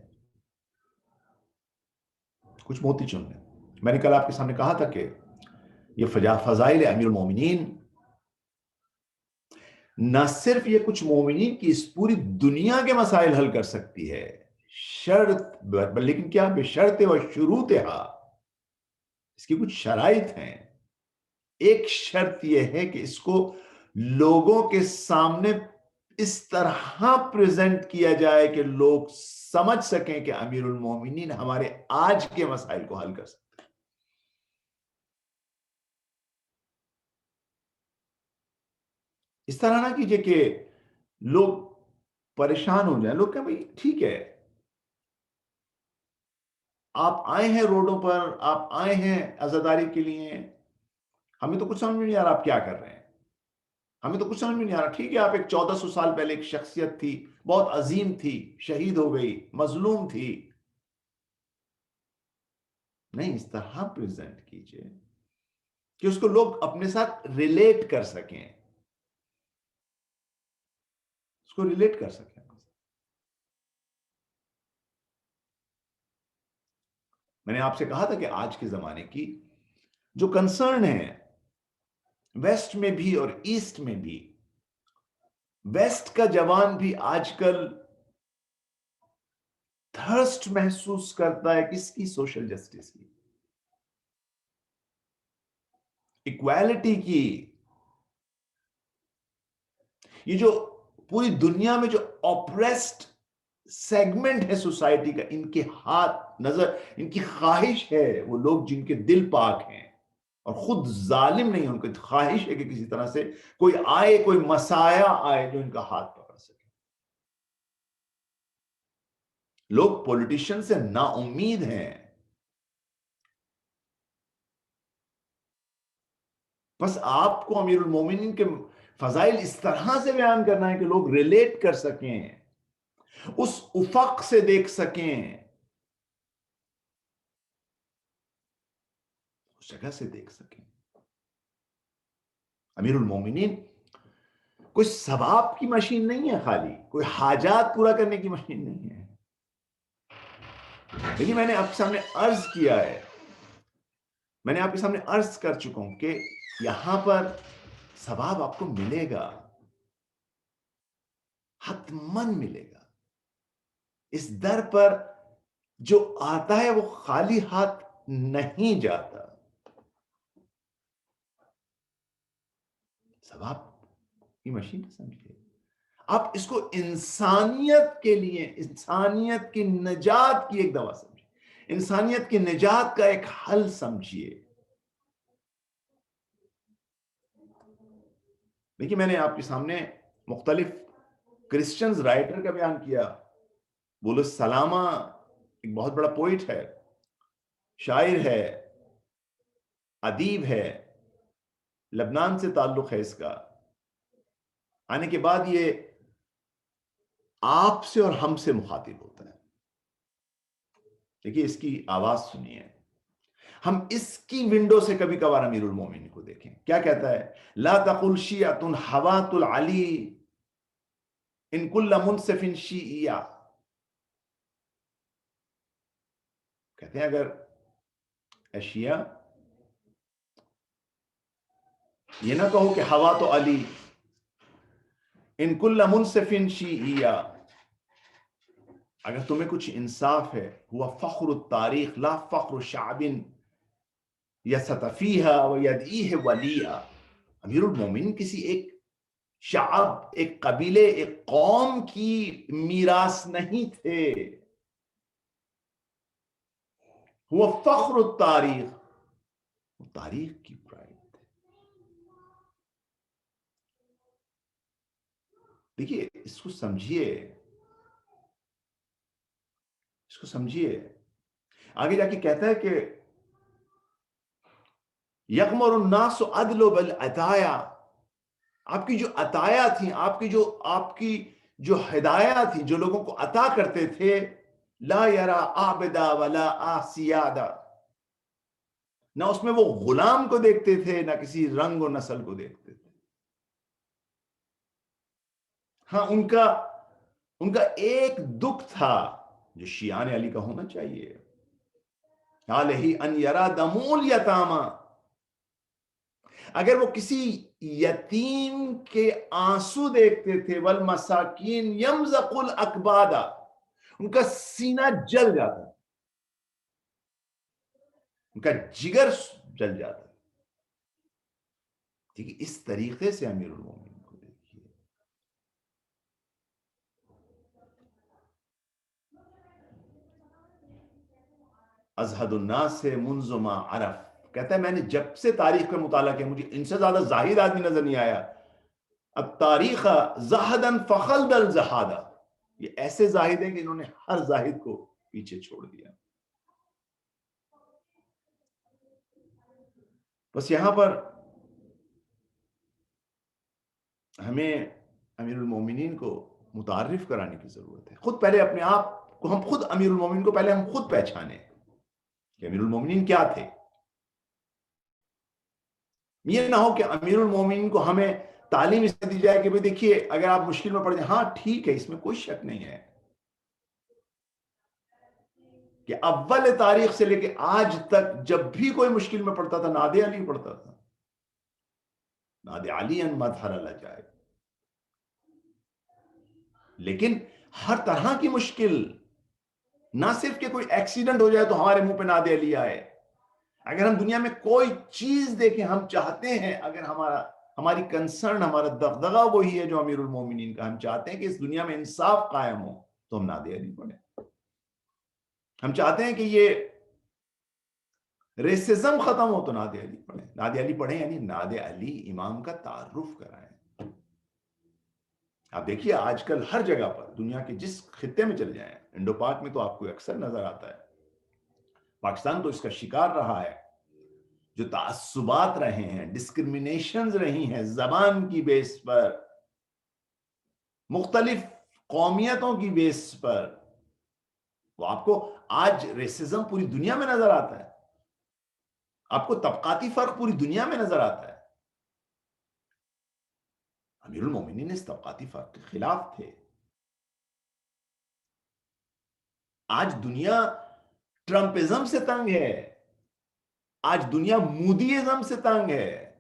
کچھ موتی چن لیں. میں نے کل آپ کے سامنے کہا تھا کہ یہ فضائل امیر المومنین نہ صرف یہ کچھ مومنین کی اس پوری دنیا کے مسائل حل کر سکتی ہے، شرط، لیکن کیا بشرط و شروطہا، اس کی کچھ شرائط ہیں. ایک شرط یہ ہے کہ اس کو لوگوں کے سامنے اس طرح پریزنٹ کیا جائے کہ لوگ سمجھ سکیں کہ امیر المومنین ہمارے آج کے مسائل کو حل کر سکتے ہیں. اس طرح نہ کیجئے کہ لوگ پریشان ہو جائیں. لوگ کہیں بھائی ٹھیک ہے، آپ آئے ہیں روڈوں پر، آپ آئے ہیں عزاداری کے لیے، ہمیں تو کچھ سمجھ میں نہیں آ رہا آپ کیا کر رہے ہیں، ہمیں تو کچھ سمجھ میں نہیں آ رہا. ٹھیک ہے، آپ ایک 1400 سال پہلے ایک شخصیت تھی، بہت عظیم تھی، شہید ہو گئی، مظلوم تھی. نہیں، اس طرح پریزنٹ کیجئے کہ اس کو لوگ اپنے ساتھ ریلیٹ کر سکیں، اس کو ریلیٹ کر سکیں. میں نے آپ سے کہا تھا کہ آج کے زمانے کی جو کنسرن ہے ویسٹ میں بھی اور ایسٹ میں بھی، ویسٹ کا جوان بھی آج کل تھرسٹ محسوس کرتا ہے کس کی؟ سوشل جسٹس کی، ایکویلٹی کی. یہ جو پوری دنیا میں جو آپریسڈ سیگمنٹ ہے سوسائٹی کا، ان کے ہاتھ نظر، ان کی خواہش ہے، وہ لوگ جن کے دل پاک ہیں اور خود ظالم نہیں، ان کی خواہش ہے کہ کسی طرح سے کوئی آئے، کوئی مسایہ آئے جو ان کا ہاتھ پکڑ سکے. لوگ پولیٹیشین سے نا امید ہیں. بس آپ کو امیر المومنین کے فضائل اس طرح سے بیان کرنا ہے کہ لوگ ریلیٹ کر سکیں، اس افق سے دیکھ سکیں، اس جگہ سے دیکھ سکیں. امیر المومنین کوئی ثواب کی مشین نہیں ہے، خالی کوئی حاجات پورا کرنے کی مشین نہیں ہے. لیکن میں نے آپ کے سامنے عرض کیا ہے، میں نے آپ کے سامنے عرض کر چکا ہوں کہ یہاں پر ثواب آپ کو ملے گا، حتماً ملے گا. اس در پر جو آتا ہے وہ خالی ہاتھ نہیں جاتا. ثواب کی مشین سمجھے آپ اس کو انسانیت کے لیے، انسانیت کی نجات کی ایک دوا سمجھے، انسانیت کی نجات کا ایک حل سمجھیے. دیکھیے، میں نے آپ کے سامنے مختلف کرسچنز رائٹر کا بیان کیا. بولس سلامہ ایک بہت بڑا پوئٹ ہے، شاعر ہے، ادیب ہے، لبنان سے تعلق ہے اس کا. آنے کے بعد یہ آپ سے اور ہم سے مخاطب ہوتا ہے. دیکھیے اس کی آواز سنیے. ہم اس کی ونڈو سے کبھی کبھار امیر المومنین کو دیکھیں. کیا کہتا ہے؟ لا تقل شیعۃ حوات العلی ان کل منصف شیعیہ. کہتے ہیں اگر اے شیعہ یہ نہ کہو کہ حوات علی ان کل منصف شیعیہ، اگر تمہیں کچھ انصاف ہے، ہوا فخر التاریخ لا فخر شعب یسط فیہا ویدعیہ ولیہ. امیر المومنین کسی ایک شعب، ایک قبیلے، ایک قوم کی میراث نہیں تھے. ہوا فخر التاریخ، تاریخ کی پرائڈ تھے. دیکھیے اس کو سمجھیے، اس کو سمجھیے. آگے جا کے کہتا ہے کہ یغمر الناس عدل بالعطایا. آپ کی جو عطایا تھیں، آپ کی جو ہدایہ تھی، جو لوگوں کو عطا کرتے تھے، لا یرا عابدا ولا آسیادا، نہ اس میں وہ غلام کو دیکھتے تھے، نہ کسی رنگ و نسل کو دیکھتے تھے. ہاں ان کا ایک دکھ تھا جو شیعان علی کا ہونا چاہیے، علیہ ان یرا دمول یتاما. اگر وہ کسی یتیم کے آنسو دیکھتے تھے، والمساکین یمزق الاکبادا، ان کا سینہ جل جاتا، ان کا جگر جل جاتا. ٹھیک ہے، اس طریقے سے امیر المومنین کو دیکھیے. ازہد الناس منذ ما عرف، کہتا ہے میں نے جب سے تاریخ کا مطالعہ کیا، مجھے ان سے زیادہ زاہد آدمی نظر نہیں آیا. التاریخ زہدن فخلد الزہادہ، یہ ایسے زاہد ہیں کہ انہوں نے ہر زاہد کو پیچھے چھوڑ دیا. بس یہاں پر ہمیں امیر المومنین کو متعارف کرانے کی ضرورت ہے. خود پہلے اپنے آپ کو، ہم خود امیر المومنین کو پہلے ہم خود پہچانے کہ امیر المومنین کیا تھے. یہ نہ ہو کہ امیر المومنین کو ہمیں تعلیم اس دی جائے کہ بھئی دیکھیے اگر آپ مشکل میں پڑ جائیں، ہاں ٹھیک ہے، اس میں کوئی شک نہیں ہے کہ اول تاریخ سے لے کے آج تک جب بھی کوئی مشکل میں پڑتا تھا نادے علی پڑھتا تھا، نادے علی ان مظہر العجائب. لیکن ہر طرح کی مشکل، نہ صرف کہ کوئی ایکسیڈنٹ ہو جائے تو ہمارے منہ پہ نادے علی آئے. اگر ہم دنیا میں کوئی چیز دیکھیں، ہم چاہتے ہیں، اگر ہماری کنسرن، ہمارا دغدغہ وہی ہے جو امیر المومنین کا، ہم چاہتے ہیں کہ اس دنیا میں انصاف قائم ہو تو ہم نادے علی پڑھیں. ہم چاہتے ہیں کہ یہ ریسزم ختم ہو تو نادے علی پڑھیں. نادے علی پڑھیں یعنی نادے علی امام کا تعارف کرائیں. آپ دیکھیے آج کل ہر جگہ پر، دنیا کے جس خطے میں چل جائیں، انڈو پاک میں تو آپ کو اکثر نظر آتا ہے، پاکستان تو اس کا شکار رہا ہے، جو تعصبات رہے ہیں، ڈسکرمنیشنز رہی ہیں زبان کی بیس پر، مختلف قومیتوں کی بیس پر، وہ آپ کو آج ریسزم پوری دنیا میں نظر آتا ہے. آپ کو طبقاتی فرق پوری دنیا میں نظر آتا ہے. امیر المومنین اس طبقاتی فرق کے خلاف تھے. آج دنیا ٹرمپزم سے تنگ ہے، آج دنیا مودیزم سے تنگ ہے،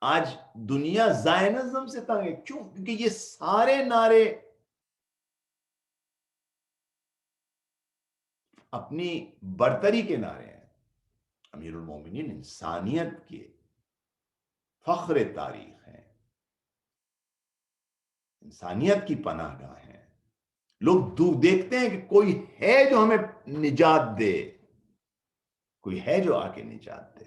آج دنیا زائنزم سے تنگ ہے. کیوں؟ کیونکہ یہ سارے نعرے اپنی برتری کے نعرے ہیں. امیر المومنین انسانیت کے فخر تاریخ ہیں، انسانیت کی پناہ گاہ ہیں. لوگ دیکھتے ہیں کہ کوئی ہے جو ہمیں نجات دے، کوئی ہے جو آ کے نجات دے.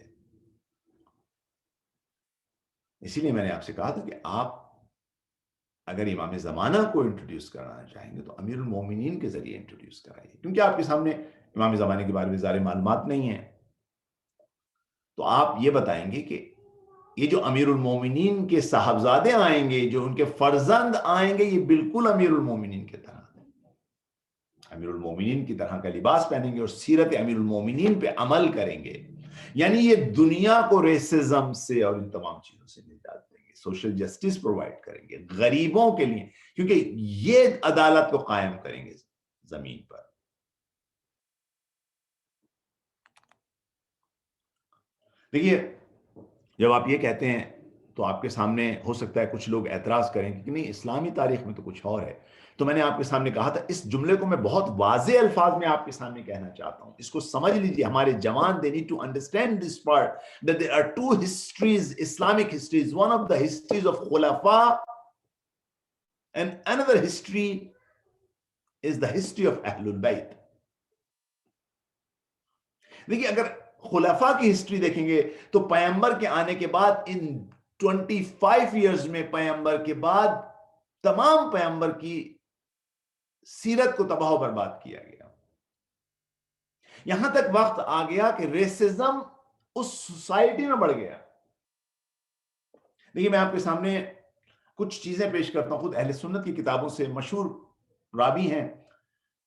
اسی لیے میں نے آپ سے کہا تھا کہ آپ اگر امام زمانہ کو انٹروڈیوس کرانا چاہیں گے تو امیر المومنین کے ذریعے انٹروڈیوس کرائیے. کیونکہ آپ کے سامنے امام زمانے کے بارے میں زیادہ معلومات نہیں ہیں، تو آپ یہ بتائیں گے کہ یہ جو امیر المومنین کے صاحبزادے آئیں گے، جو ان کے فرزند آئیں گے، یہ بالکل امیر المومنین کی طرح ہیں، امیر المومنین کی طرح کا لباس پہنیں گے اور سیرت امیر المومنین پہ عمل کریں گے. یعنی یہ دنیا کو ریسزم سے اور ان تمام چیزوں سے نجات دیں گے، سوشل جسٹس پرووائڈ کریں گے غریبوں کے لیے، کیونکہ یہ عدالت کو قائم کریں گے زمین پر. دیکھیے جب آپ یہ کہتے ہیں تو آپ کے سامنے ہو سکتا ہے کچھ لوگ اعتراض کریں کہ نہیں اسلامی تاریخ میں تو کچھ اور ہے. تو میں نے آپ کے سامنے کہا تھا، اس جملے کو میں بہت واضح الفاظ میں آپ کے سامنے کہنا چاہتا ہوں. اس کو سمجھ لیجیے، ہمارے جوان they need to understand this part that there are two histories, Islamic histories. One of the histories of Khulafa and another history is the history of Ahlul Bayt. دیکھیے اگر خلفاء کی ہسٹری دیکھیں گے تو پیغمبر کے آنے کے بعد ان 25 ایئرز میں پیغمبر کے بعد تمام پیغمبر کی سیرت کو تباہ و برباد کیا گیا. یہاں تک وقت آ گیا کہ ریسزم اس سوسائٹی میں بڑھ گیا. دیکھیے میں آپ کے سامنے کچھ چیزیں پیش کرتا ہوں. خود اہل سنت کی کتابوں سے مشہور راوی ہیں،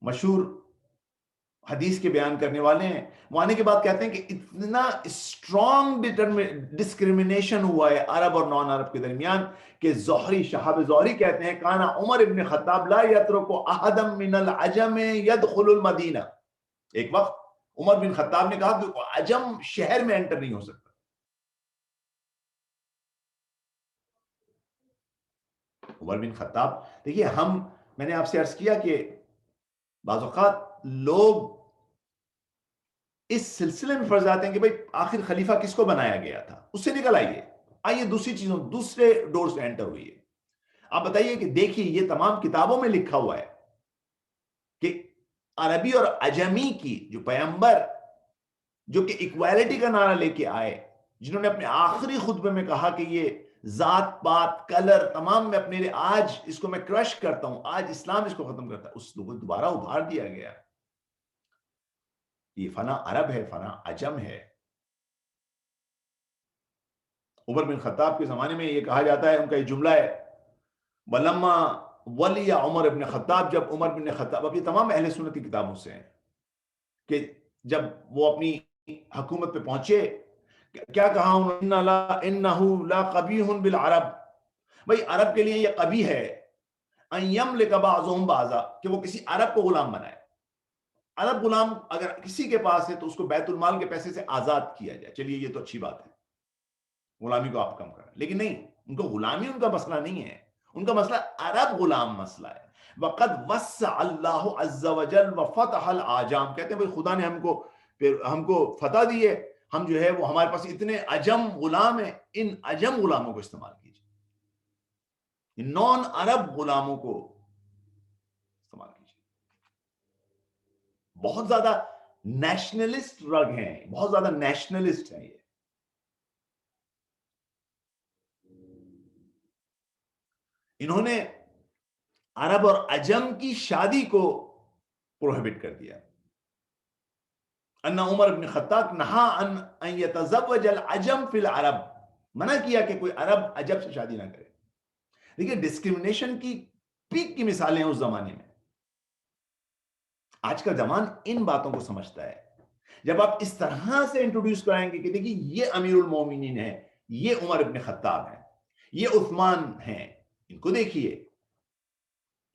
مشہور حدیث کے بیان کرنے والے ہیں، وہ آنے کے بعد کہتے ہیں کہ اتنا اسٹرانگ ڈسکریمنیشن ہوا ہے عرب اور نان عرب کے درمیان کہ زہری، شہاب زہری کہتے ہیں کانا عمر ابن خطاب لا یترک احدا من العجم يدخل المدینہ. ایک وقت عمر بن خطاب نے کہا کہ عجم شہر میں انٹر نہیں ہو سکتا. عمر بن خطاب، دیکھیے میں نے آپ سے عرض کیا کہ بعض اوقات لوگ اس سلسلے میں فرض آتے ہیں کہ بھئی آخر خلیفہ کس کو بنایا گیا تھا، اس سے نکل آئیے دوسری چیزوں، دوسرے ڈور سے انٹر ہوئیے. آپ بتائیے کہ دیکھیے یہ تمام کتابوں میں لکھا ہوا ہے کہ عربی اور عجمی کی جو پیغمبر جو کہ ایکویلٹی کا نعرہ لے کے آئے، جنہوں نے اپنے آخری خطبے میں کہا کہ یہ ذات پات کلر تمام میں اپنے لیے آج اس کو میں کرش کرتا ہوں, آج اسلام اس کو ختم کرتا ہے, اس کو دوبارہ ابھار دیا گیا. یہ فنا عرب ہے, فنا عجم ہے. عمر بن خطاب کے زمانے میں یہ کہا جاتا ہے, ان کا یہ جملہ ہے, ولما ولی عمر بن خطاب, جب عمر بن خطاب, اب یہ تمام اہل سنت کی کتابوں سے ہیں, کہ جب وہ اپنی حکومت پہ پہنچے کیا کہا انہو لا قبیح بالعرب, بھئی عرب کے لیے یہ قبیح ہے, ان یملک بعضهم بعضا, کہ وہ کسی عرب کو غلام بنائے. عرب غلام اگر کسی کے پاس ہے تو اس کو بیت المال کے پیسے سے آزاد کیا جائے, چلیے یہ تو اچھی بات ہے, غلامی کو آپ کم کریں, لیکن نہیں, ان کو غلامی ان کا مسئلہ نہیں ہے, ان کا مسئلہ عرب غلام مسئلہ ہے. وقد وسع اللہ عز وجل وفتح العجام, کہتے ہیں بھئی خدا نے ہم کو فتح دی ہے, ہم جو ہے وہ ہمارے پاس اتنے عجم غلام ہیں, ان عجم غلاموں کو استعمال کیجیے, نان عرب غلاموں کو استعمال کیجیے. بہت زیادہ نیشنلسٹ رگ ہیں, بہت زیادہ نیشنلسٹ ہیں. یہ انہوں نے عرب اور عجم کی شادی کو پروہیبٹ کر دیا. ان عمر بن خطاب نہا ان یتزوج العجم فی العرب, منع کیا کہ کوئی عرب عجم سے شادی نہ کرے. دیکھیے ڈسکریمنیشن کی پیک کی مثالیں ہیں اس زمانے میں. آج کا زمان ان باتوں کو سمجھتا ہے. جب آپ اس طرح سے انٹروڈیوس کرائیں گے کہ دیکھیے یہ امیر المومنین ہے, یہ عمر بن خطاب ہے, یہ عثمان ہیں, ان کو دیکھیے.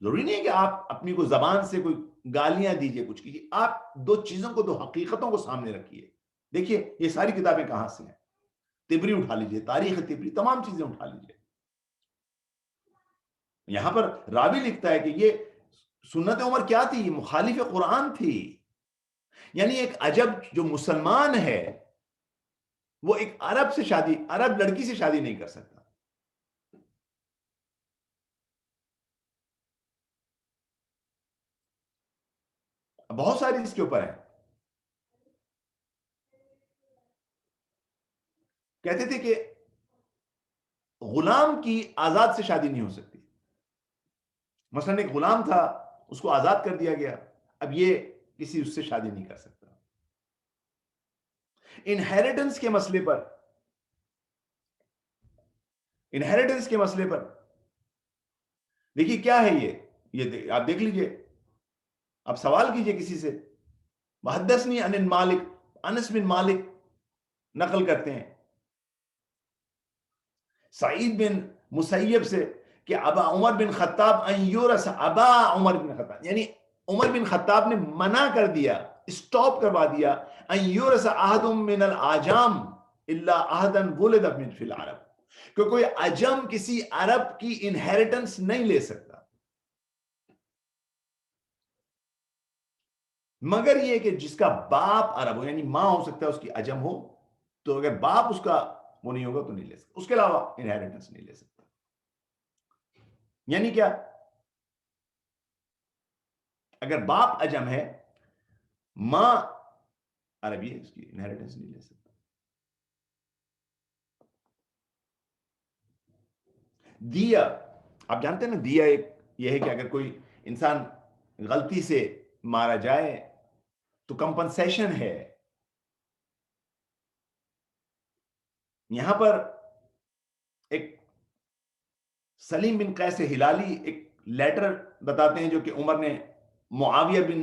ضروری نہیں ہے کہ آپ اپنی کو زبان سے کوئی گالیاں دیجئے, کچھ کیجئے, آپ دو چیزوں کو, دو حقیقتوں کو سامنے رکھیے. دیکھیے یہ ساری کتابیں کہاں سے ہیں, طبری اٹھا لیجئے, تاریخ طبری, تمام چیزیں اٹھا لیجئے. یہاں پر راوی لکھتا ہے کہ یہ سنت عمر کیا تھی, یہ مخالف قرآن تھی. یعنی ایک عجب جو مسلمان ہے وہ ایک عرب سے شادی, عرب لڑکی سے شادی نہیں کر سکتا. بہت ساری اس کے اوپر ہیں. کہتے تھے کہ غلام کی آزاد سے شادی نہیں ہو سکتی. مثلا ایک غلام تھا, اس کو آزاد کر دیا گیا, اب یہ کسی اس سے شادی نہیں کر سکتا. انہیریٹنس کے مسئلے پر دیکھیے کیا ہے یہ آپ دیکھ لیجئے, آپ سوال کیجئے کسی سے. محدثنی عن مالک, انس بن مالک نقل کرتے ہیں سعید بن مسیب سے کہ ابا عمر بن خطاب ان یورث, ابا عمر بن خطاب یعنی عمر بن خطاب نے منع کر دیا, اسٹاپ کروا دیا, ان یورث احد من العجام الا احدا ولد من فی العرب, کہ کوئی عجم کسی عرب کی انہیریٹنس نہیں لے سکتا مگر یہ کہ جس کا باپ عرب ہو, یعنی ماں ہو سکتا ہے اس کی عجم ہو, تو اگر باپ اس کا وہ نہیں ہوگا تو نہیں لے سکتا. اس کے علاوہ انہیریٹنس نہیں لے سکتا. یعنی کیا, اگر باپ عجم ہے, ماں عربی ہے, اس کی انہیریٹنس نہیں لے سکتا. دیا, آپ جانتے ہیں نا, دیا ایک یہ ہے کہ اگر کوئی انسان غلطی سے مارا جائے تو کمپنسیشن ہے. یہاں پر ایک سلیم بن قیس ہلالی ایک لیٹر بتاتے ہیں جو کہ عمر نے معاویہ بن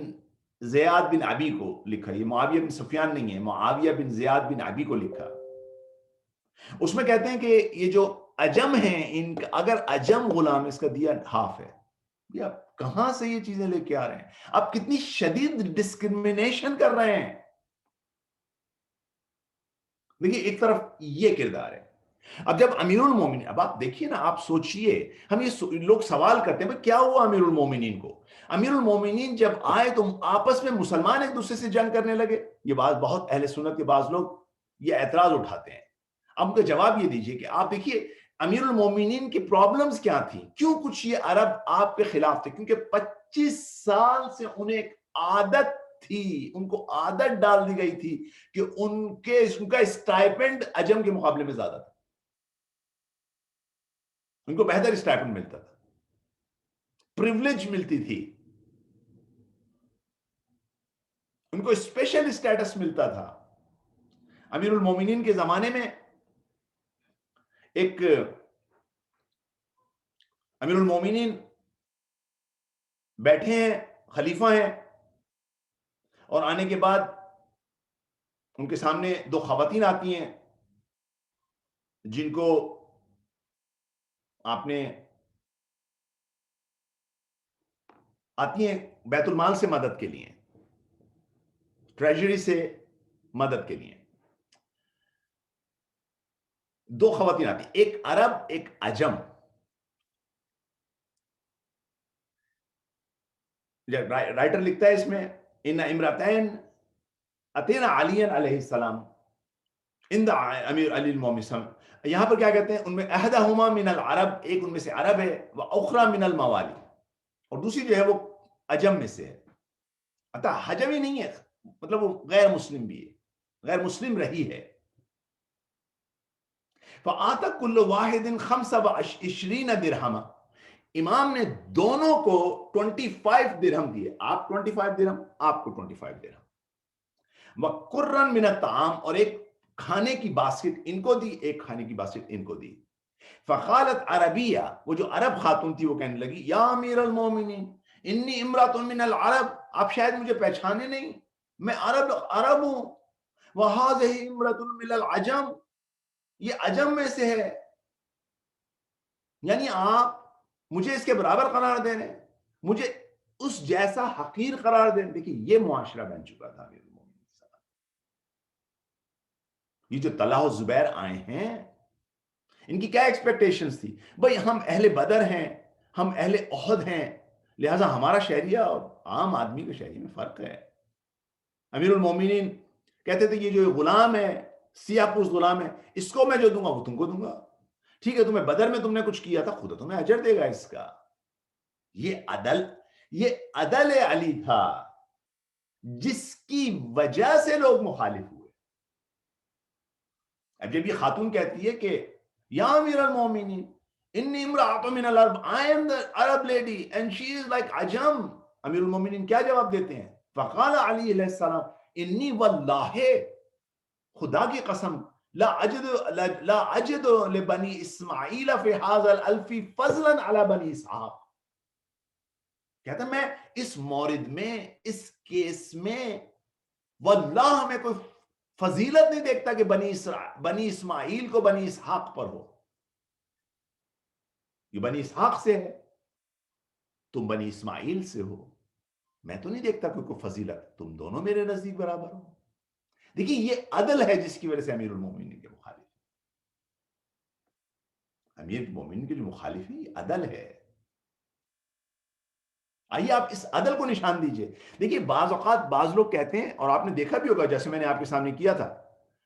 زیاد بن ابی کو لکھا. یہ معاویہ بن سفیان نہیں ہے, معاویہ بن زیاد بن ابی کو لکھا. اس میں کہتے ہیں کہ یہ جو عجم ہیں, ان کا اگر عجم غلام, اس کا دیا ہاف ہے. یہ آپ کہاں سے یہ چیزیں لے کے آ رہے ہیں؟ آپ کتنی شدید ڈسکرمنیشن کر رہے ہیں. دیکھیے ایک طرف یہ کردار ہے. اب جب امیر المومنین, اب آپ دیکھیے نا, آپ سوچئے, ہم یہ لوگ سوال کرتے ہیں کیا ہوا امیر المومنین کو. امیر المومنین جب آئے تو آپس میں مسلمان ایک دوسرے سے جنگ کرنے لگے. یہ بات بہت اہل سنت کے بعض لوگ یہ اعتراض اٹھاتے ہیں. اب ان کا جواب یہ دیجئے کہ آپ دیکھیے امیر المومنین کی پرابلمز کیا تھی, کیوں کچھ یہ عرب آپ کے خلاف تھے. کیونکہ 25 سال سے انہیں ایک عادت تھی, ان کو عادت ڈال دی گئی تھی کہ ان کا اسٹائپنڈ عجم کے مقابلے میں زیادہ تھا, ان کو بہتر اسٹائپنڈ ملتا تھا, پریولیج ملتی تھی, ان کو اسپیشل اسٹیٹس ملتا تھا. امیر المومنین کے زمانے میں ایک امیر المومنین بیٹھے ہیں, خلیفہ ہیں, اور آنے کے بعد ان کے سامنے دو خواتین آتی ہیں جن کو آپ نے آتی ہیں بیت المال سے مدد کے لیے, ٹریجری سے مدد کے لیے. دو خواتین آتی ہیں, ایک عرب ایک عجم. رائٹر لکھتا ہے اس میں ان امراتین اتینا علی علیہ السلام عند امیر علی المومن. یہاں پر کیا کہتے ہیں, ان میں احدہما من العرب, ایک ان میں سے عرب ہے, واخری من الموالی, اور دوسری جو ہے وہ عجم میں سے ہے. حجمی نہیں ہے, مطلب وہ غیر مسلم بھی ہے, غیر مسلم رہی ہے. فآتا کل واحد 25 درہم, امام نے دونوں کو 25 درہم دیے, آپ 25 درہم, آپ کو 25 درہم. وقرن من الطعام, اور ایک کھانے کی باسکٹ ان کو دی, ایک کھانے کی باسکٹ ان کو دی. فقالت عربیہ, وہ جو عرب خاتون تھی وہ کہنے لگی, یا امیر المومنین انی امرات من العرب, آپ شاید مجھے پہچانے نہیں, میں عرب ہوں. وہذہ امرات من العجم, یہ عجم میں سے ہے, یعنی آپ مجھے اس کے برابر قرار دے رہے ہیں, مجھے اس جیسا حقیر قرار دیں. دیکھیں یہ معاشرہ بن چکا تھا امیر المومنین. یہ جو طلحہ و زبیر آئے ہیں, ان کی کیا ایکسپیکٹیشنز تھی؟ بھئی ہم اہل بدر ہیں, ہم اہل احد ہیں, لہٰذا ہمارا شہریہ اور عام آدمی کے شہریہ میں فرق ہے. امیر المومنین کہتے تھے یہ جو غلام ہے, سیاہ پوش غلام ہے, اس کو میں جو دوں گا وہ تم کو دوں گا. ٹھیک ہے, تمہیں بدر میں تم نے کچھ کیا تھا, خدا تمہیں اجر دے گا اس کا. یہ عدل علی تھا جس کی وجہ سے لوگ مخالف ہوئے. اب جب یہ خاتون کہتی ہے کہ یا امیر المومنین انی امرأۃ من العرب, I am the Arab lady and she is like عجم, امیر المومنین کیا جواب دیتے ہیں؟ فقال علی علیہ السلام انی واللہ, خدا کی قسم, لا اجد لبنی اسماعیل فی هذا الالف فضلا علی بنی اسحاق. کہتا میں اس مورد میں, اس کیس میں واللہ میں کوئی فضیلت نہیں دیکھتا کہ بنی اسماعیل کو بنی اسحاق پر ہو. یہ بنی اسحاق سے ہے, تم بنی اسماعیل سے ہو, میں تو نہیں دیکھتا کوئی فضیلت, تم دونوں میرے نزدیک برابر ہو. دیکھیے یہ عدل ہے جس کی وجہ سے امیر المومنین کے مخالف, امیر المومنین کے جو مخالف ہے یہ عدل ہے. آئیے آپ اس عدل کو نشان دیجئے. دیکھیے بعض اوقات بعض لوگ کہتے ہیں, اور آپ نے دیکھا بھی ہوگا جیسے میں نے آپ کے سامنے کیا تھا,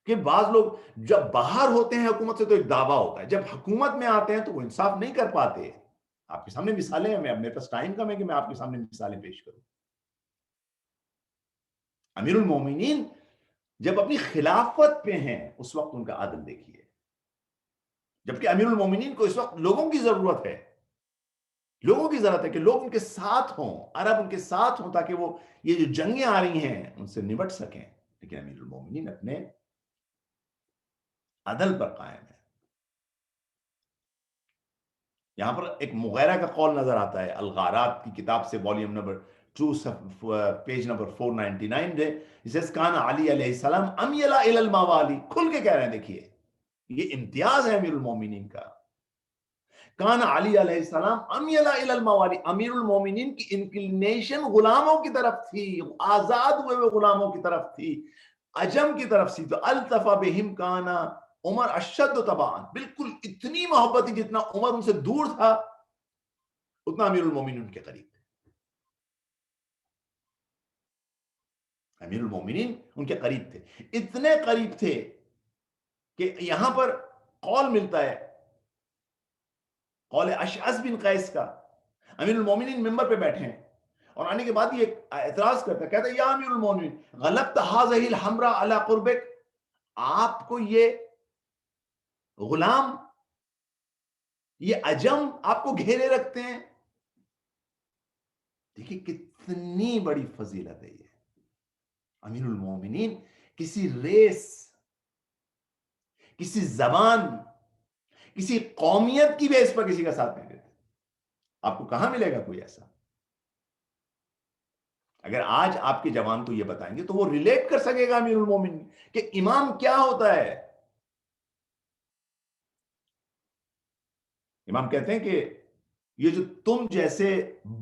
کہ بعض لوگ جب باہر ہوتے ہیں حکومت سے تو ایک دعویٰ ہوتا ہے, جب حکومت میں آتے ہیں تو وہ انصاف نہیں کر پاتے. آپ کے سامنے مثالیں ہیں, میرے پاس ٹائم کم ہے کہ میں آپ کے سامنے مثالیں پیش کروں. امیر المومنین جب اپنی خلافت پہ ہیں اس وقت ان کا عدل دیکھیے, جبکہ امیر المومنین کو اس وقت لوگوں کی ضرورت ہے, لوگوں کی ضرورت ہے کہ لوگ ان کے ساتھ ہوں, عرب ان کے ساتھ ہوں, تاکہ وہ یہ جو جنگیں آ رہی ہیں ان سے نمٹ سکیں. لیکن امیر المومنین اپنے عدل پر قائم ہے. یہاں پر ایک مغیرہ کا قول نظر آتا ہے الغارات کی کتاب سے, والیوم نمبر 2 پیج نمبر 499 دے. کان علی علیہ السلام امیلا الی الموالی, کھل کے کہہ رہے ہیں, دیکھیے یہ امتیاز ہے امیر المومنین کا. کان علی علیہ السلام امیلا الی الموالی, امیر المومنین کی انکلینیشن غلاموں کی طرف تھی, آزاد ہوئے غلاموں کی طرف تھی, عجم کی طرف تھی. تو التفا بہم کانا عمر اشد طبعا, بالکل اتنی محبت تھی جتنا عمر ان سے دور تھا اتنا امیر المومنین ان کے قریب تھے. امیر المومنین ان کے قریب تھے, اتنے قریب تھے کہ یہاں پر قول ملتا ہے, قول اشعث بن قیس کا. امیر المومنین ممبر پہ بیٹھے ہیں اور آنے کے بعد یہ اعتراض کرتا ہے، کہتا ہے یا امیر المومنین غلبت هذه الحمراء علی قربک، آپ کو یہ غلام، یہ عجم آپ کو گھیرے رکھتے ہیں. دیکھیں کتنی بڑی فضیلت ہے یہ. امیر المومنین کسی ریس، کسی زبان، کسی قومیت کی بیس پر کسی کا ساتھ نہیں دیتے. آپ کو کہاں ملے گا کوئی ایسا؟ اگر آج آپ کے جوان کو یہ بتائیں گے تو وہ ریلیٹ کر سکے گا امیر المومنین کہ امام کیا ہوتا ہے. امام کہتے ہیں کہ یہ جو تم جیسے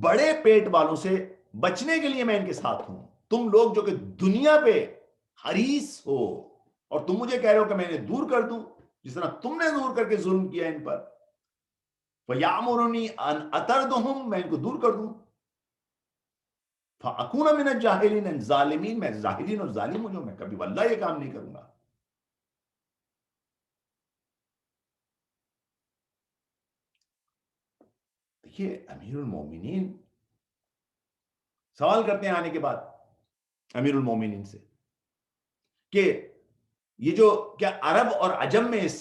بڑے پیٹ والوں سے بچنے کے لیے میں ان کے ساتھ ہوں. تم لوگ جو کہ دنیا پہ حریص ہو اور تم مجھے کہہ رہے ہو کہ میں انہیں دور کر دوں، جس طرح تم نے دور کر کے ظلم کیا ان پر. فَيَعْمُرُنِي أَنْ أَطَرْدُهُمْ، میں ان کو دور کر دوں. فَأَكُونَ مِنَ الْجَاهِلِينَ ظالمین، میں ظاہرین اور ظالم ہوں، میں کبھی واللہ یہ کام نہیں کروں گا. دیکھیے امیر المومنین سوال کرتے ہیں آنے کے بعد امیر المومنین سے کہ یہ جو کیا عرب اور عجم میں، اس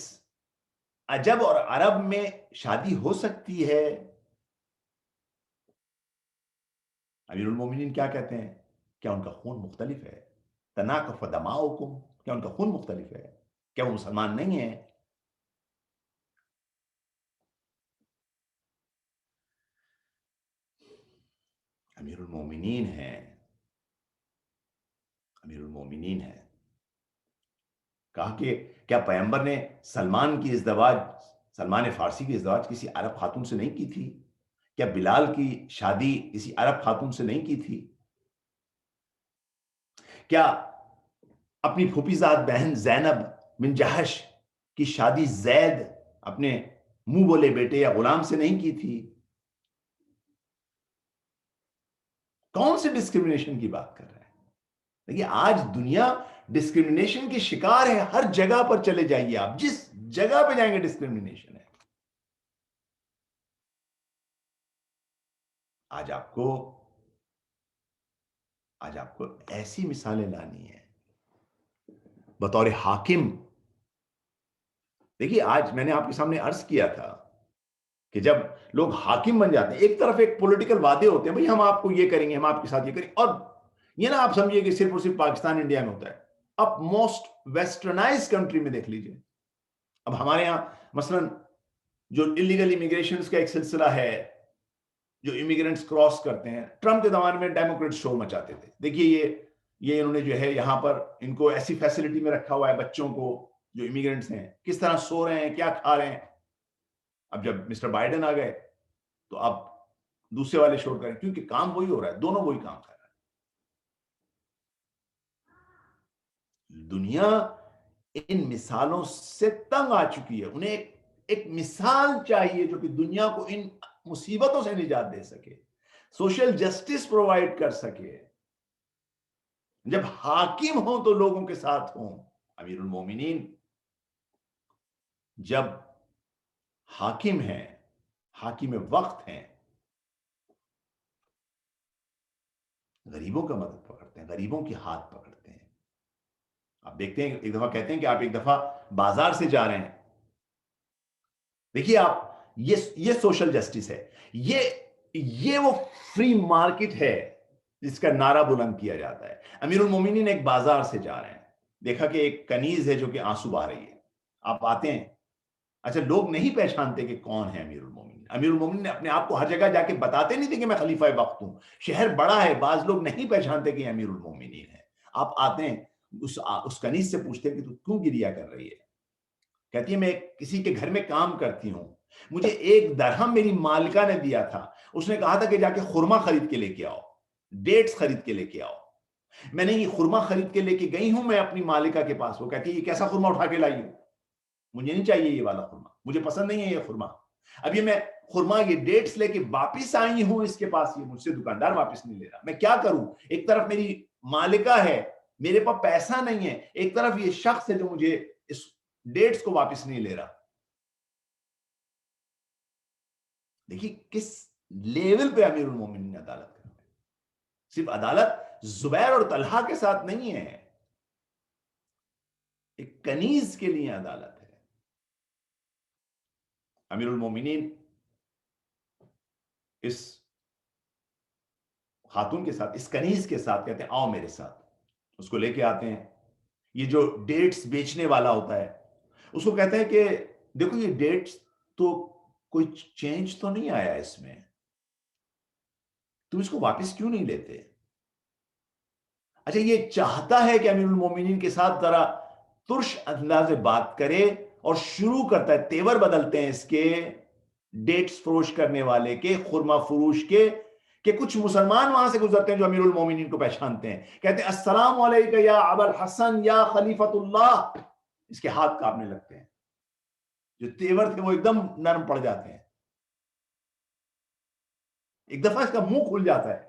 عجب اور عرب میں شادی ہو سکتی ہے؟ امیر المومنین کیا کہتے ہیں؟ کیا ان کا خون مختلف ہے؟ تناکف دماؤکم، کیا ان کا خون مختلف ہے؟ کیا وہ مسلمان نہیں ہیں؟ امیر المومنین ہیں، امیر المومنین ہیں. کہا کہ کیا پیغمبر نے سلمان کی ازدواج، سلمان فارسی کی ازدواج کسی عرب خاتون سے نہیں کی تھی؟ کیا بلال کی شادی کسی عرب خاتون سے نہیں کی تھی؟ کیا اپنی پھوپھی زاد بہن زینب بن جہش کی شادی زید اپنے منہ بولے بیٹے یا غلام سے نہیں کی تھی؟ کون سی ڈسکریمنیشن کی بات کر رہے ہیں؟ دیکھیے آج دنیا ڈسکریمنیشن کی شکار ہے. ہر جگہ پر چلے جائیے آپ، جس جگہ پہ جائیں گے ڈسکریمنیشن ہے. آج آپ کو ایسی مثالیں لانی ہیں بطور حاکم. دیکھیے آج میں نے آپ کے سامنے عرض کیا تھا کہ جب لوگ حاکم بن جاتے ہیں، ایک طرف ایک پولیٹیکل وعدے ہوتے ہیں، بھئی ہم آپ کو یہ کریں گے، ہم آپ کے ساتھ یہ کریں گے، اور یہ نہ آپ سمجھیے کہ صرف اور صرف پاکستان انڈیا میں ہوتا ہے. اب موسٹ ویسٹرنائز کنٹری میں دیکھ لیجئے. اب ہمارے ہاں مثلا جو انلیگل امیگریشنز کا ایک سلسلہ ہے، جو امیگرینٹس کراس کرتے ہیں، ٹرمپ کے زمانے میں ڈیموکریٹ شور مچاتے تھے. دیکھیے یہ انہوں نے جو ہے یہاں پر ان کو ایسی فیسلٹی میں رکھا ہوا ہے، بچوں کو جو امیگرینٹس ہیں کس طرح سو رہے ہیں، کیا کھا رہے ہیں. اب جب مسٹر بائیڈن آ گئے تو اب دوسرے والے شور کریں، کیونکہ کام وہی ہو رہا ہے، دونوں وہی کام کر رہے ہیں. دنیا ان مثالوں سے تنگ آ چکی ہے. انہیں ایک مثال چاہیے جو کہ دنیا کو ان مصیبتوں سے نجات دے سکے، سوشل جسٹس پرووائڈ کر سکے. جب حاکم ہوں تو لوگوں کے ساتھ ہوں. امیر المومنین جب حاکم ہیں، حاکم وقت ہیں، غریبوں کا مدد پکڑتے ہیں، غریبوں کی ہاتھ پکڑتے ہیں. آپ دیکھتے ہیں ایک دفعہ کہتے ہیں کہ آپ ایک دفعہ بازار سے جا رہے ہیں، دیکھیے آپ یہ سوشل جسٹس ہے. یہ وہ فری مارکیٹ ہے جس کا نعرہ بلند کیا جاتا ہے. امیر المومنین ایک بازار سے جا رہے ہیں، دیکھا کہ ایک کنیز ہے جو کہ آنسو بہا رہی ہے. آپ آتے ہیں، اچھا لوگ نہیں پہچانتے کہ کون ہے امیر المومنین. امیر المومنین نے اپنے آپ کو ہر جگہ جا کے بتاتے نہیں تھے کہ میں خلیفہ وقت ہوں. شہر بڑا ہے، بعض لوگ نہیں پہچانتے کہ امیر المومنین ہے. آپ آتے ہیں، اس کنیز سے پوچھتے ہیں کہ تو کیوں گریا کر رہی ہے؟ کہتی ہے میں کسی کے گھر میں کام کرتی ہوں، مجھے 1 درہم میری مالکہ نے دیا تھا. اس نے کہا تھا کہ جا کے خرما خرید کے لے کے آؤ، ڈیٹس خرید کے لے کے آؤ. میں نے یہ خرما خرید کے لے کے گئی ہوں میں اپنی مالکہ کے پاس. وہ کہتی ہے یہ کیسا خرما اٹھا کے لائی ہوں؟ مجھے نہیں چاہیے یہ والا خرما، مجھے پسند نہیں ہے یہ خرما. اب یہ میں خرما یہ ڈیٹس لے کے واپس آئی ہوں اس کے پاس، یہ مجھ سے دکاندار واپس نہیں لے رہا. میں کیا کروں؟ ایک طرف میری مالکہ ہے، میرے پاس پیسہ نہیں ہے، ایک طرف یہ شخص ہے جو مجھے اس ڈیٹس کو واپس نہیں لے رہا. دیکھیے کس لیول پہ امیر المومنین عدالت کرتے ہیں. صرف عدالت زبیر اور طلحہ کے ساتھ نہیں ہے، ایک کنیز کے لیے عدالت ہے۔ امیر المومنین اس خاتون کے ساتھ، اس کنیز کے ساتھ کہتے ہیں آؤ میرے ساتھ، اس کو لے کے آتے ہیں۔ یہ جو ڈیٹس بیچنے والا ہوتا ہے اس کو کہتے ہیں کہ دیکھو یہ ڈیٹس تو کوئی چینج تو نہیں آیا اس میں، تم اس کو واپس کیوں نہیں لیتے؟ اچھا یہ چاہتا ہے کہ امیر المومنین کے ساتھ ذرا ترش انداز سے بات کرے اور شروع کرتا ہے، تیور بدلتے ہیں اس کے، ڈیٹس فروش کرنے والے کے، خرما فروش کے، کہ کچھ مسلمان وہاں سے گزرتے ہیں جو امیر المومنین کو پہچانتے ہیں، کہتے ہیں السلام علیکم یا ابا الحسن یا خلیفۃ اللہ، اس کے ہاتھ کانپنے لگتے ہیں، جو تیور تھے وہ ایک دم نرم پڑ جاتے ہیں، ایک دفعہ اس کا منہ کھل جاتا ہے،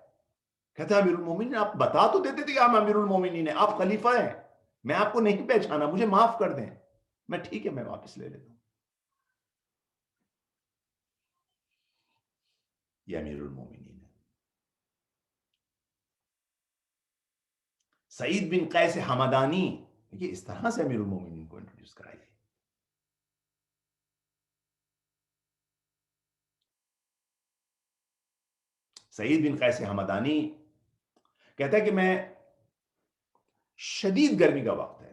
کہتا ہے امیر المومنین آپ بتا تو دیتے تھے کہ آپ امیر المومنین ہیں، آپ خلیفہ ہیں، میں آپ کو نہیں پہچانا، مجھے معاف کر دیں، میں ٹھیک ہے میں واپس لے لیتا ہوں۔ یہ امیر المومنین ہے۔ سعید بن قیس حمدانی، یہ اس طرح سے امیر المومنین کو انٹروڈیوس کرائیے۔ سعید بن قیس حمدانی کہتا ہے کہ میں، شدید گرمی کا وقت ہے،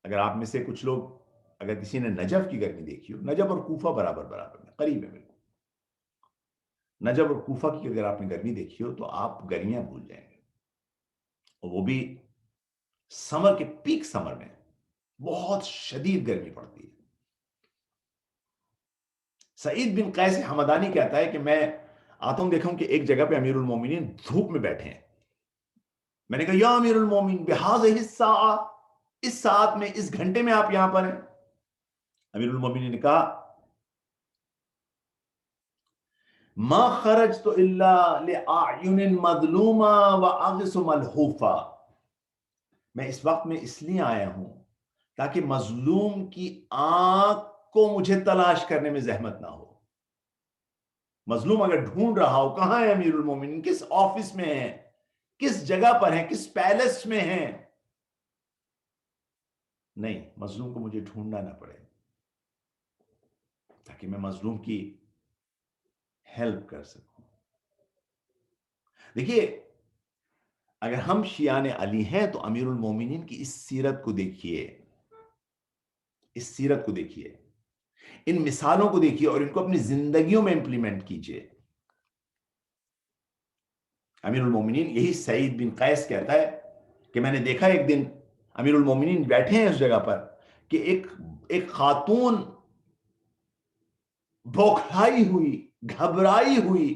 اگر آپ میں سے کچھ لوگ، اگر کسی نے نجف کی گرمی دیکھی ہو، نجف اور کوفہ برابر میں قریب ہے بالکل، نجف اور کوفہ کی اگر آپ نے گرمی دیکھی ہو تو آپ گرمیاں بھول جائیں گے، اور وہ بھی سمر کے پیک سمر میں بہت شدید گرمی پڑتی ہے۔ سعید بن قیس حمدانی کہتا ہے کہ میں آتا ہوں، دیکھا ہوں کہ ایک جگہ پہ امیر المومنین دھوپ میں بیٹھے ہیں، میں نے کہا یا امیر المومنین بہذہ الساعہ، اس ساعت میں، اس گھنٹے میں آپ یہاں پر ہیں؟ امیر المومنین نے کہا ما خرجت الا لأعین مظلومہ واغث ملہوفہ، میں اس وقت میں اس لیے آیا ہوں تاکہ مظلوم کی آنکھ کو مجھے تلاش کرنے میں زحمت نہ ہو۔ مظلوم اگر ڈھونڈ رہا ہو کہاں ہے امیر المومنین، کس آفس میں ہیں، کس جگہ پر ہیں، کس پیلس میں ہیں، نہیں، مظلوم کو مجھے ڈھونڈنا نہ پڑے تاکہ میں مظلوم کی ہیلپ کر سکوں۔ دیکھیے اگر ہم شیعان علی ہیں تو امیر المومنین کی اس سیرت کو دیکھیے، اس سیرت کو دیکھیے، ان مثالوں کو دیکھیے اور ان کو اپنی زندگیوں میں امپلیمنٹ کیجئے۔ امیر المومنین، یہی سعید بن قیس کہتا ہے کہ میں نے دیکھا ایک دن امیر المومنین بیٹھے ہیں اس جگہ پر کہ ایک خاتون بوکھلائی ہوئی، گھبرائی ہوئی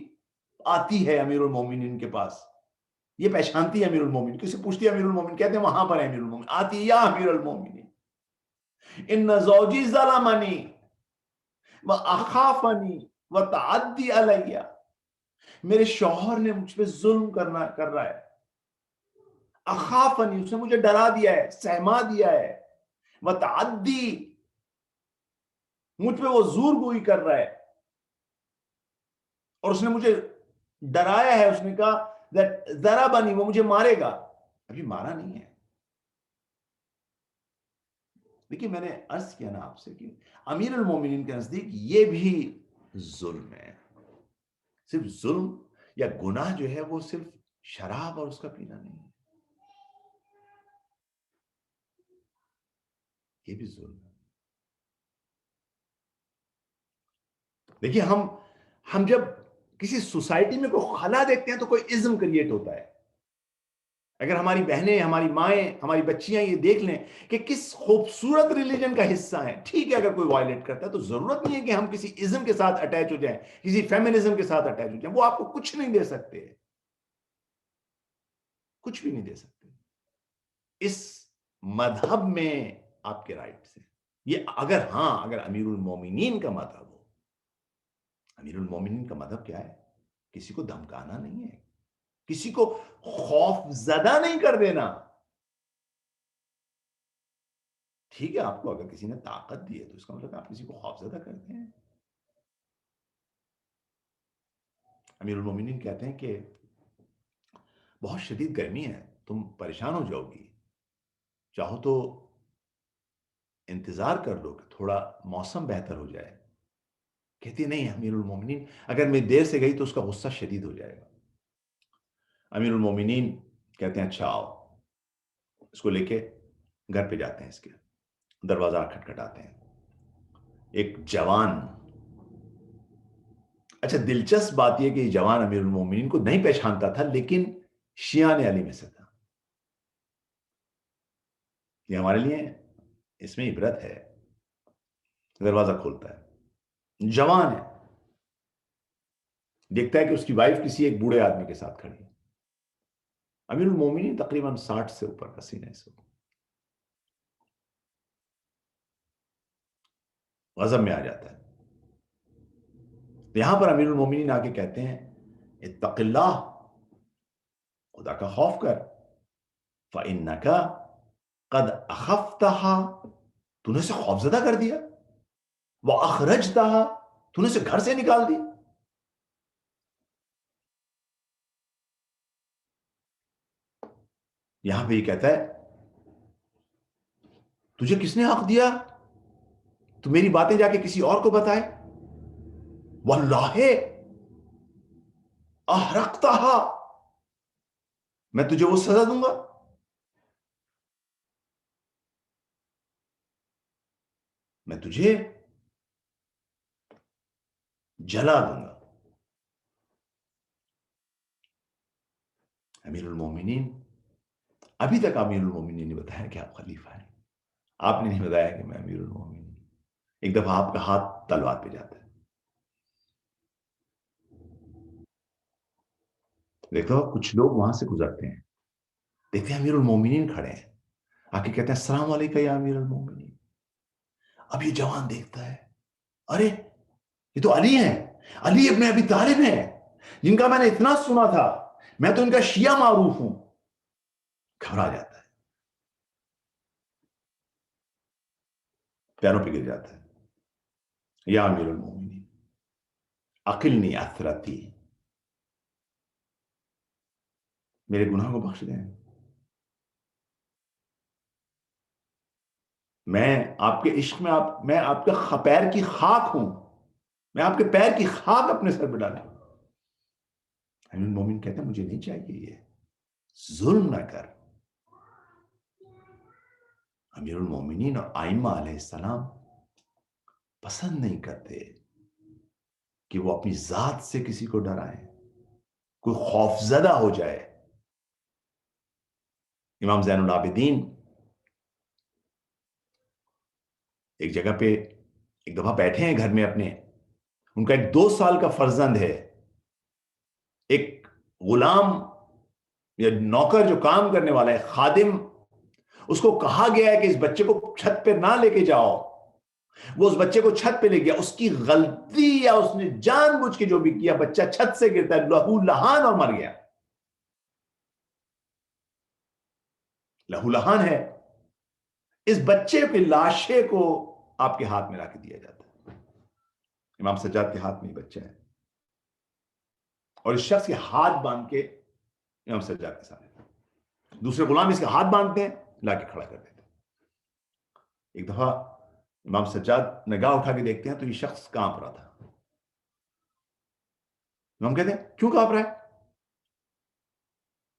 آتی ہے امیر المومنین کے پاس، یہ پہچانتی ہے امیر المومنین، کسی پوچھتی ہے امیر المومنین، کہتے ہیں وہاں پر ہے امیر المومنین، آتی ہے یا امیر المومنین ان زوجی ظلمنی واخافنی وتعدی علی، میرے شوہر نے مجھ پہ ظلم کر رہا ہے، اخافنی، اس نے مجھے ڈرا دیا ہے، سہما دیا ہے، وتعدی، مجھ پہ وہ زور گوئی کر رہا ہے، اور اس نے مجھے ڈرایا ہے، اس نے کہا ضربنی، وہ مجھے مارے گا، ابھی مارا نہیں ہے۔ دیکھیے میں نے عرض کیا نا آپ سے کہ امیر المومنین کے نزدیک یہ بھی ظلم ہے، صرف ظلم یا گناہ جو ہے وہ صرف شراب اور اس کا پینا نہیں ہے، یہ بھی ظلم ہے۔ دیکھیے ہم جب کسی سوسائٹی میں کوئی خلا دیکھتے ہیں تو کوئی ازم کریٹ ہوتا ہے، اگر ہماری بہنیں، ہماری مائیں، ہماری بچیاں یہ دیکھ لیں کہ کس خوبصورت ریلیجن کا حصہ ہیں، ٹھیک ہے اگر کوئی وائلیٹ کرتا ہے تو ضرورت نہیں ہے کہ ہم کسی ازم کے ساتھ اٹیچ ہو جائیں، کسی فیمنزم کے ساتھ اٹیچ ہو جائیں، وہ آپ کو کچھ نہیں دے سکتے، کچھ بھی نہیں دے سکتے، اس مذہب میں آپ کے رائٹس ہیں یہ، اگر امیر المومنین کا مذہب ہو۔ امیر المومنین کا مذہب کیا ہے؟ کسی کو دھمکانا نہیں ہے، کسی کو خوف زدہ نہیں کر دینا۔ ٹھیک ہے آپ کو اگر کسی نے طاقت دی ہے تو اس کا مطلب آپ کسی کو خوف زدہ کرتے ہیں۔ امیر المومنین کہتے ہیں کہ بہت شدید گرمی ہے، تم پریشان ہو جاؤ گی، چاہو تو انتظار کر لو کہ تھوڑا موسم بہتر ہو جائے. کہتی نہیں امیر المومنین اگر میں دیر سے گئی تو اس کا غصہ شدید ہو جائے گا. امیر المومنین کہتے ہیں اچھا آؤ. اس کو لے کے گھر پہ جاتے ہیں، اس کے دروازہ کھٹکھٹاتے ہیں. ایک جوان، اچھا دلچسپ بات یہ کہ یہ جوان امیر المومنین کو نہیں پہچانتا تھا، لیکن شیعان علی میں سے تھا. یہ ہمارے لیے اس میں عبرت ہے. دروازہ کھولتا ہے، جوان ہے، دیکھتا ہے کہ اس کی وائف کسی ایک بوڑھے آدمی کے ساتھ کھڑی ہے. امیر المومنین تقریباً 60 سے اوپر کا سین ہے. غضب میں آ جاتا ہے. یہاں پر امیر المومنین آ کے کہتے ہیں اتق اللہ، خدا کا خوف کر. فَإِنَّكَ قَدْ أَخَفْتَهَا، تو نے اسے خوفزدہ کر دیا. وَأَخْرَجْتَهَا، تو نے اسے گھر سے نکال دی. یہاں پہ یہ کہتا ہے تجھے کس نے حق دیا تو میری باتیں جا کے کسی اور کو بتائے. وَاللَّهِ أَحْرَقْتَهَا، میں تجھے وہ سزا دوں گا. میں تجھے جلا دوں گا. امیر المومنین، ابھی تک امیر المومنین نے بتایا کہ آپ خلیفہ ہیں. آپ نے نہیں بتایا کہ میں امیر المومنین. ایک دفعہ آپ کا ہاتھ تلوار پہ جاتا ہے. دیکھو کچھ لوگ وہاں سے گزرتے ہیں، دیکھتے ہیں امیر المومنین کھڑے ہیں، آ کے کہتے ہیں السلام علیکم یا امیر المومنین. اب یہ جوان دیکھتا ہے ارے یہ تو علی ہیں، علی ابن ابی طالب ہیں، جن کا میں نے اتنا سنا تھا، میں تو ان کا شیعہ معروف ہوں. گھبرا جاتا ہے، پیروں پہ گر جاتا ہے. یا امیر المومنین اقلنی اثرتی، میرے گناہ کو بخش دیں. میں آپ کے عشق میں میں آپ کے پیر کی خاک ہوں، میں آپ کے پیر کی خاک اپنے سر پہ ڈالوں. امیر المومنین کہتے ہیں مجھے نہیں چاہیے، یہ ظلم نہ کر. امیر المومنین اور ائمہ علیہ السلام پسند نہیں کرتے کہ وہ اپنی ذات سے کسی کو ڈرائیں، کوئی خوفزدہ ہو جائے. امام زین العابدین ایک جگہ پہ ایک دفعہ بیٹھے ہیں گھر میں اپنے، ان کا ایک 2 سال کا فرزند ہے. ایک غلام یا نوکر جو کام کرنے والا ہے، خادم، اس کو کہا گیا ہے کہ اس بچے کو چھت پہ نہ لے کے جاؤ. وہ اس بچے کو چھت پہ لے گیا. اس کی غلطی یا اس نے جان بوجھ کے جو بھی کیا، بچہ چھت سے گرتا ہے، لہو لہان اور مر گیا. لہو لہان ہے. اس بچے کے لاشے کو آپ کے ہاتھ میں لا کے دیا جاتا ہے. امام سجاد کے ہاتھ میں ہی بچہ ہے، اور اس شخص کے ہاتھ باندھ کے امام سجاد کے سامنے، دوسرے غلام اس کے ہاتھ باندھتے ہیں، لا کے کھڑا کر دیتے ہیں. ایک دفعہ امام سجاد نگاہ اٹھا کے دیکھتے ہیں تو یہ شخص کانپ رہا تھا. امام کہتے ہیں کیوں کانپ رہا ہے؟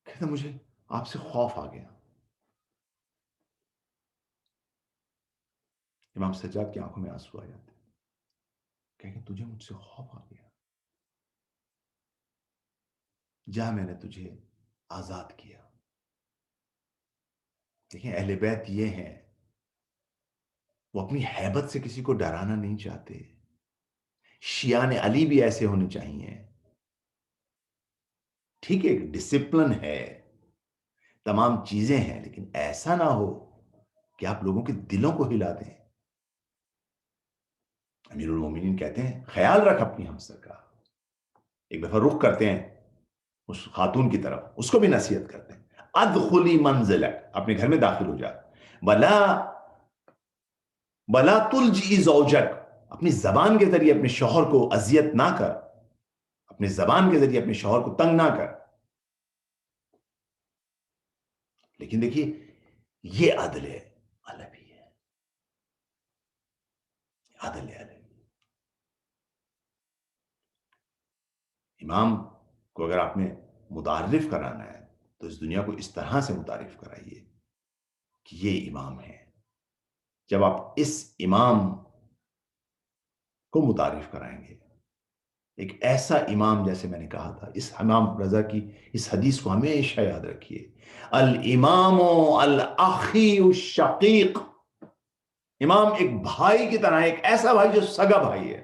کہتے ہیں مجھے آپ سے خوف آ گیا. امام سجاد کی آنکھوں میں آنسو آ جاتے ہیں، کہیں تجھے مجھ سے خوف آ گیا، جا میں نے تجھے آزاد کیا. دیکھیں اہل بیت یہ ہیں، وہ اپنی ہیبت سے کسی کو ڈرانا نہیں چاہتے. شیعان علی بھی ایسے ہونے چاہیے. ٹھیک ہے ایک ڈسپلن ہے، تمام چیزیں ہیں، لیکن ایسا نہ ہو کہ آپ لوگوں کے دلوں کو ہلا دیں. امیر المومنین کہتے ہیں خیال رکھ اپنی ہمسر کا. ایک دفعہ رخ کرتے ہیں اس خاتون کی طرف، اس کو بھی نصیحت کرتے ہیں ادخلی منزلک، اپنے گھر میں داخل ہو جا. بلا تلجئی زوجک، اپنی زبان کے ذریعے اپنے شوہر کو اذیت نہ کر، اپنے زبان کے ذریعے اپنے شوہر کو تنگ نہ کر. لیکن دیکھیے یہ عدل علوی ہے، عدل علوی. امام کو اگر آپ نے متعارف کرانا ہے تو اس دنیا کو اس طرح سے متعارف کرائیے کہ یہ امام ہے. جب آپ اس امام کو متعارف کرائیں گے، ایک ایسا امام، جیسے میں نے کہا تھا، اس امام رضا کی اس حدیث کو ہمیشہ یاد رکھیے، الامام الاخی الشقیق. امام ایک بھائی کی طرح ہے، ایک ایسا بھائی جو سگا بھائی ہے.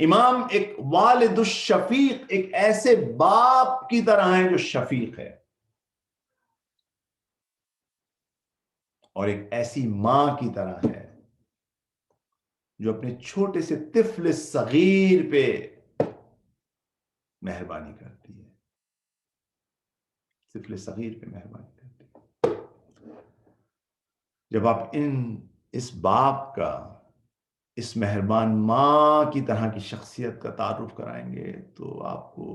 امام ایک والد الشفیق، ایک ایسے باپ کی طرح ہے جو شفیق ہے، اور ایک ایسی ماں کی طرح ہے جو اپنے چھوٹے سے طفل صغیر پہ مہربانی کرتی ہے، طفل صغیر پہ مہربانی کرتی ہے. جب آپ اس باپ کا، اس مہربان ماں کی طرح کی شخصیت کا تعارف کرائیں گے تو آپ کو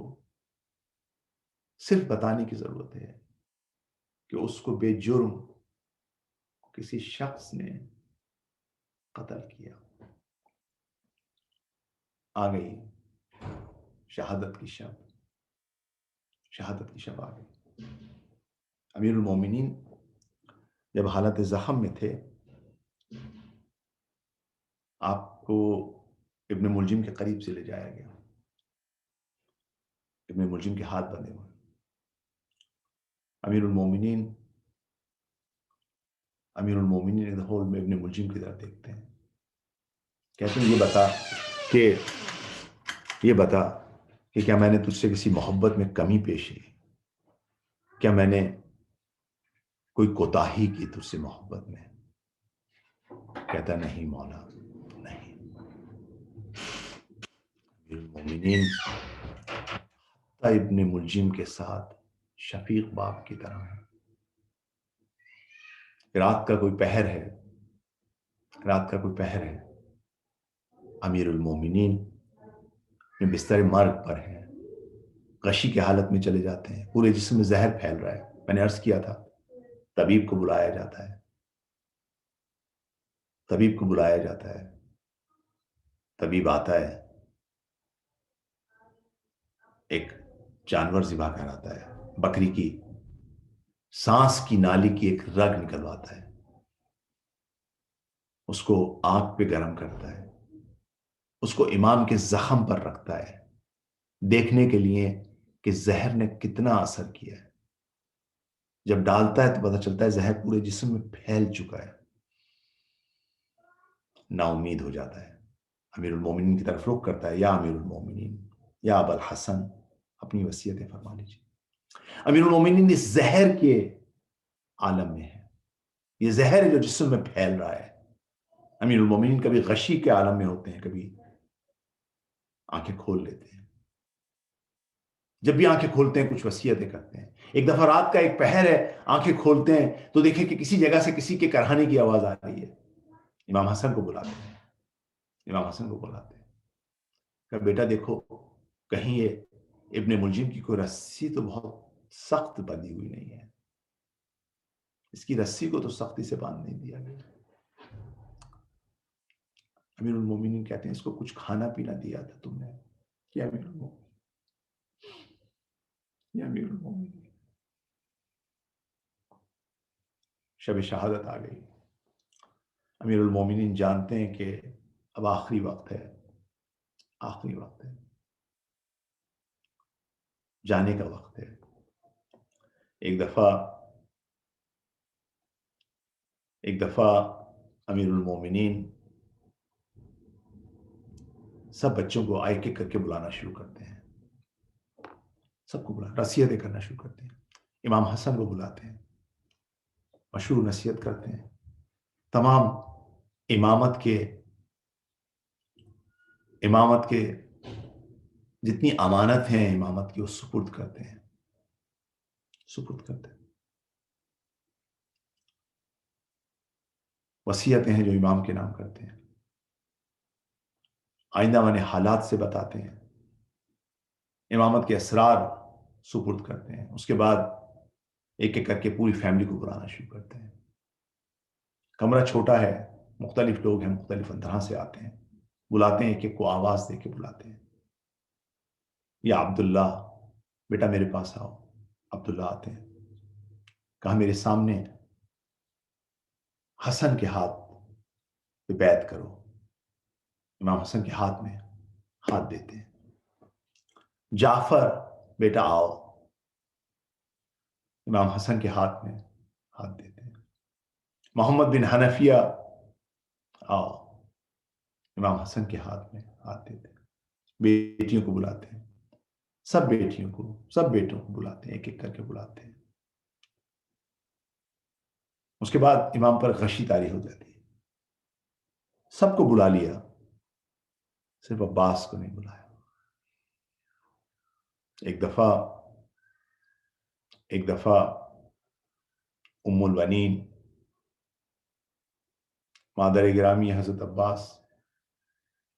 صرف بتانے کی ضرورت ہے کہ اس کو بے جرم کسی شخص نے قتل کیا. آ گئی شہادت کی شب، شہادت کی شب آ گئی. امیر المومنین جب حالت زخم میں تھے، آپ کو ابن ملجم کے قریب سے لے جایا گیا. ابن ملجم کے ہاتھ بندھے ہوئے. امیر المومنین ایک ہول میں ابن ملجم کی طرف دیکھتے ہیں، کہتے ہیں یہ بتا کہ کیا میں نے تجھ سے کسی محبت میں کمی پیش کی؟ کیا میں نے کوئی کوتاہی کی تجھ سے محبت میں؟ کہتا نہیں مولا، نہیں. امیر المومنین ابن ملجم کے ساتھ شفیق باپ کی طرح ہے. رات کا کوئی پہر ہے، امیر المومنین بستر مرگ پر ہیں، غشی کی حالت میں چلے جاتے ہیں، پورے جسم میں زہر پھیل رہا ہے. میں نے عرض کیا تھا طبیب کو بلایا جاتا ہے، طبیب آتا ہے، ایک جانور ذبح کراتا ہے، بکری کی سانس کی نالی کی ایک رگ نکلواتا ہے، اس کو آنکھ پہ گرم کرتا ہے، اس کو امام کے زخم پر رکھتا ہے دیکھنے کے لیے کہ زہر نے کتنا اثر کیا ہے. جب ڈالتا ہے تو پتہ چلتا ہے زہر پورے جسم میں پھیل چکا ہے. نا امید ہو جاتا ہے، امیر المومنین کی طرف رخ کرتا ہے، یا امیر المومنین، یا ابا الحسن، اپنی وصیتیں فرما لیجیے. امیر المومنین اس زہر کے عالم میں ہے، یہ زہر جو جسم میں پھیل رہا ہے. امیر المومنین کبھی غشی کے عالم میں ہوتے ہیں، کبھی آنکھیں کھول لیتے ہیں. جب بھی آنکھیں کھولتے ہیں کچھ وصیتیں کرتے ہیں. ایک دفعہ رات کا ایک پہر ہے، آنکھیں کھولتے ہیں تو دیکھیں کہ کسی جگہ سے کسی کے کرہانے کی آواز آ رہی ہے. امام حسن کو بلاتے ہیں، کہ بیٹا دیکھو کہیں یہ ابن ملجم کی کوئی رسی تو بہت سخت بندھی ہوئی نہیں ہے، اس کی رسی کو تو سختی سے باندھ نہیں دیا گیا. امیر المومنین کہتے ہیں اس کو کچھ کھانا پینا دیا تھا تم نے؟ کیا امیر المومنین شب شہادت آ گئی. امیر المومنین جانتے ہیں کہ اب آخری وقت ہے، جانے کا وقت ہے. ایک دفعہ امیر المومنین سب بچوں کو آئے کے کر کے بلانا شروع کرتے ہیں، سب کو نصیحتیں کرنا شروع کرتے ہیں. امام حسن کو بلاتے ہیں، مشہور نصیحت کرتے ہیں، تمام امامت کے جتنی امانت ہیں امامت کی وہ سپرد کرتے ہیں. وصیتیں ہیں جو امام کے نام کرتے ہیں، آئندہ والے حالات سے بتاتے ہیں، امامت کے اسرار سپرد کرتے ہیں. اس کے بعد ایک ایک کر کے پوری فیملی کو بلانا شروع کرتے ہیں. کمرہ چھوٹا ہے, مختلف لوگ ہیں, مختلف طرح سے آتے ہیں, بلاتے ہیں, ایک ایک کو آواز دے کے بلاتے ہیں. یا عبداللہ بیٹا میرے پاس آؤ. عبداللہ آتے ہیں. کہا میرے سامنے حسن کے ہاتھ پہ بیعت کرو. امام حسن کے ہاتھ میں ہاتھ دیتے ہیں. جعفر بیٹا آؤ. امام حسن کے ہاتھ میں ہاتھ دیتے ہیں. محمد بن حنفیہ آؤ. امام حسن کے ہاتھ میں ہاتھ دیتے ہیں. بیٹیوں کو بلاتے ہیں, سب بیٹیوں کو, سب بیٹوں کو بلاتے ہیں, ایک ایک کر کے بلاتے ہیں. اس کے بعد امام پر غشی طاری ہو جاتی ہے. سب کو بلا لیا, صرف عباس کو نہیں بلایا. ایک دفعہ ام البنین مادر گرامی حضرت عباس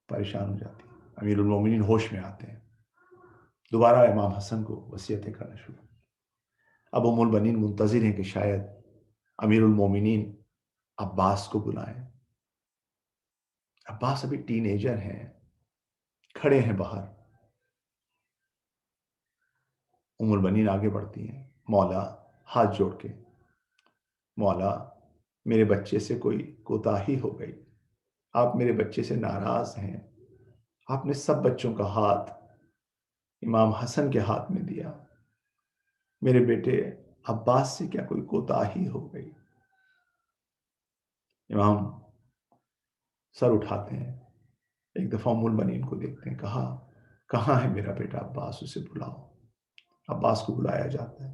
پریشان ہو جاتی ہے. امیر المومنین ہوش میں آتے ہیں, دوبارہ امام حسن کو وصیتیں کرنا شروع. اب ام البنین منتظر ہیں کہ شاید امیر المومنین عباس کو بلائیں. عباس ابھی ٹین ایجر ہیں, کھڑے ہیں باہر. ام البنین آگے بڑھتی ہیں, مولا ہاتھ جوڑ کے, مولا میرے بچے سے کوئی کوتاہی ہو گئی, آپ میرے بچے سے ناراض ہیں, آپ نے سب بچوں کا ہاتھ امام حسن کے ہاتھ میں دیا, میرے بیٹے عباس سے کیا کوئی کوتاہی ہو گئی؟ امام سر اٹھاتے ہیں, ایک دفعہ ام البنین کو دیکھتے ہیں, کہا کہاں ہے میرا بیٹا عباس, اسے بلاؤ. عباس کو بلایا جاتا ہے.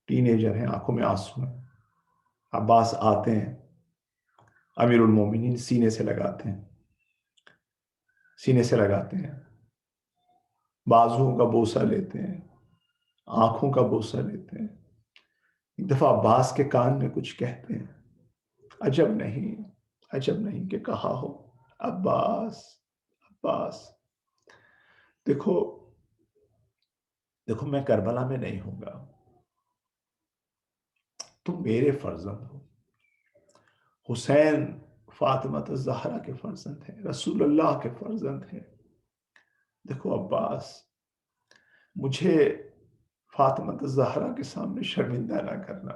ٹین ایجر ہیں, آنکھوں میں آنسو ہیں. عباس آتے ہیں, امیر المومنین سینے سے لگاتے ہیں, سینے سے لگاتے ہیں, بازوؤں کا بوسہ لیتے ہیں, آنکھوں کا بوسہ لیتے ہیں. ایک دفعہ عباس کے کان میں کچھ کہتے ہیں, عجب نہیں کہ کہا ہو, عباس عباس دیکھو میں کربلا میں نہیں ہوں گا, تم میرے فرزند ہو. حسین فاطمہ الزہرا کے فرزند ہیں, رسول اللہ کے فرزند ہیں. دیکھو عباس, مجھے فاطمہ الزہرا کے سامنے شرمندہ نہ کرنا,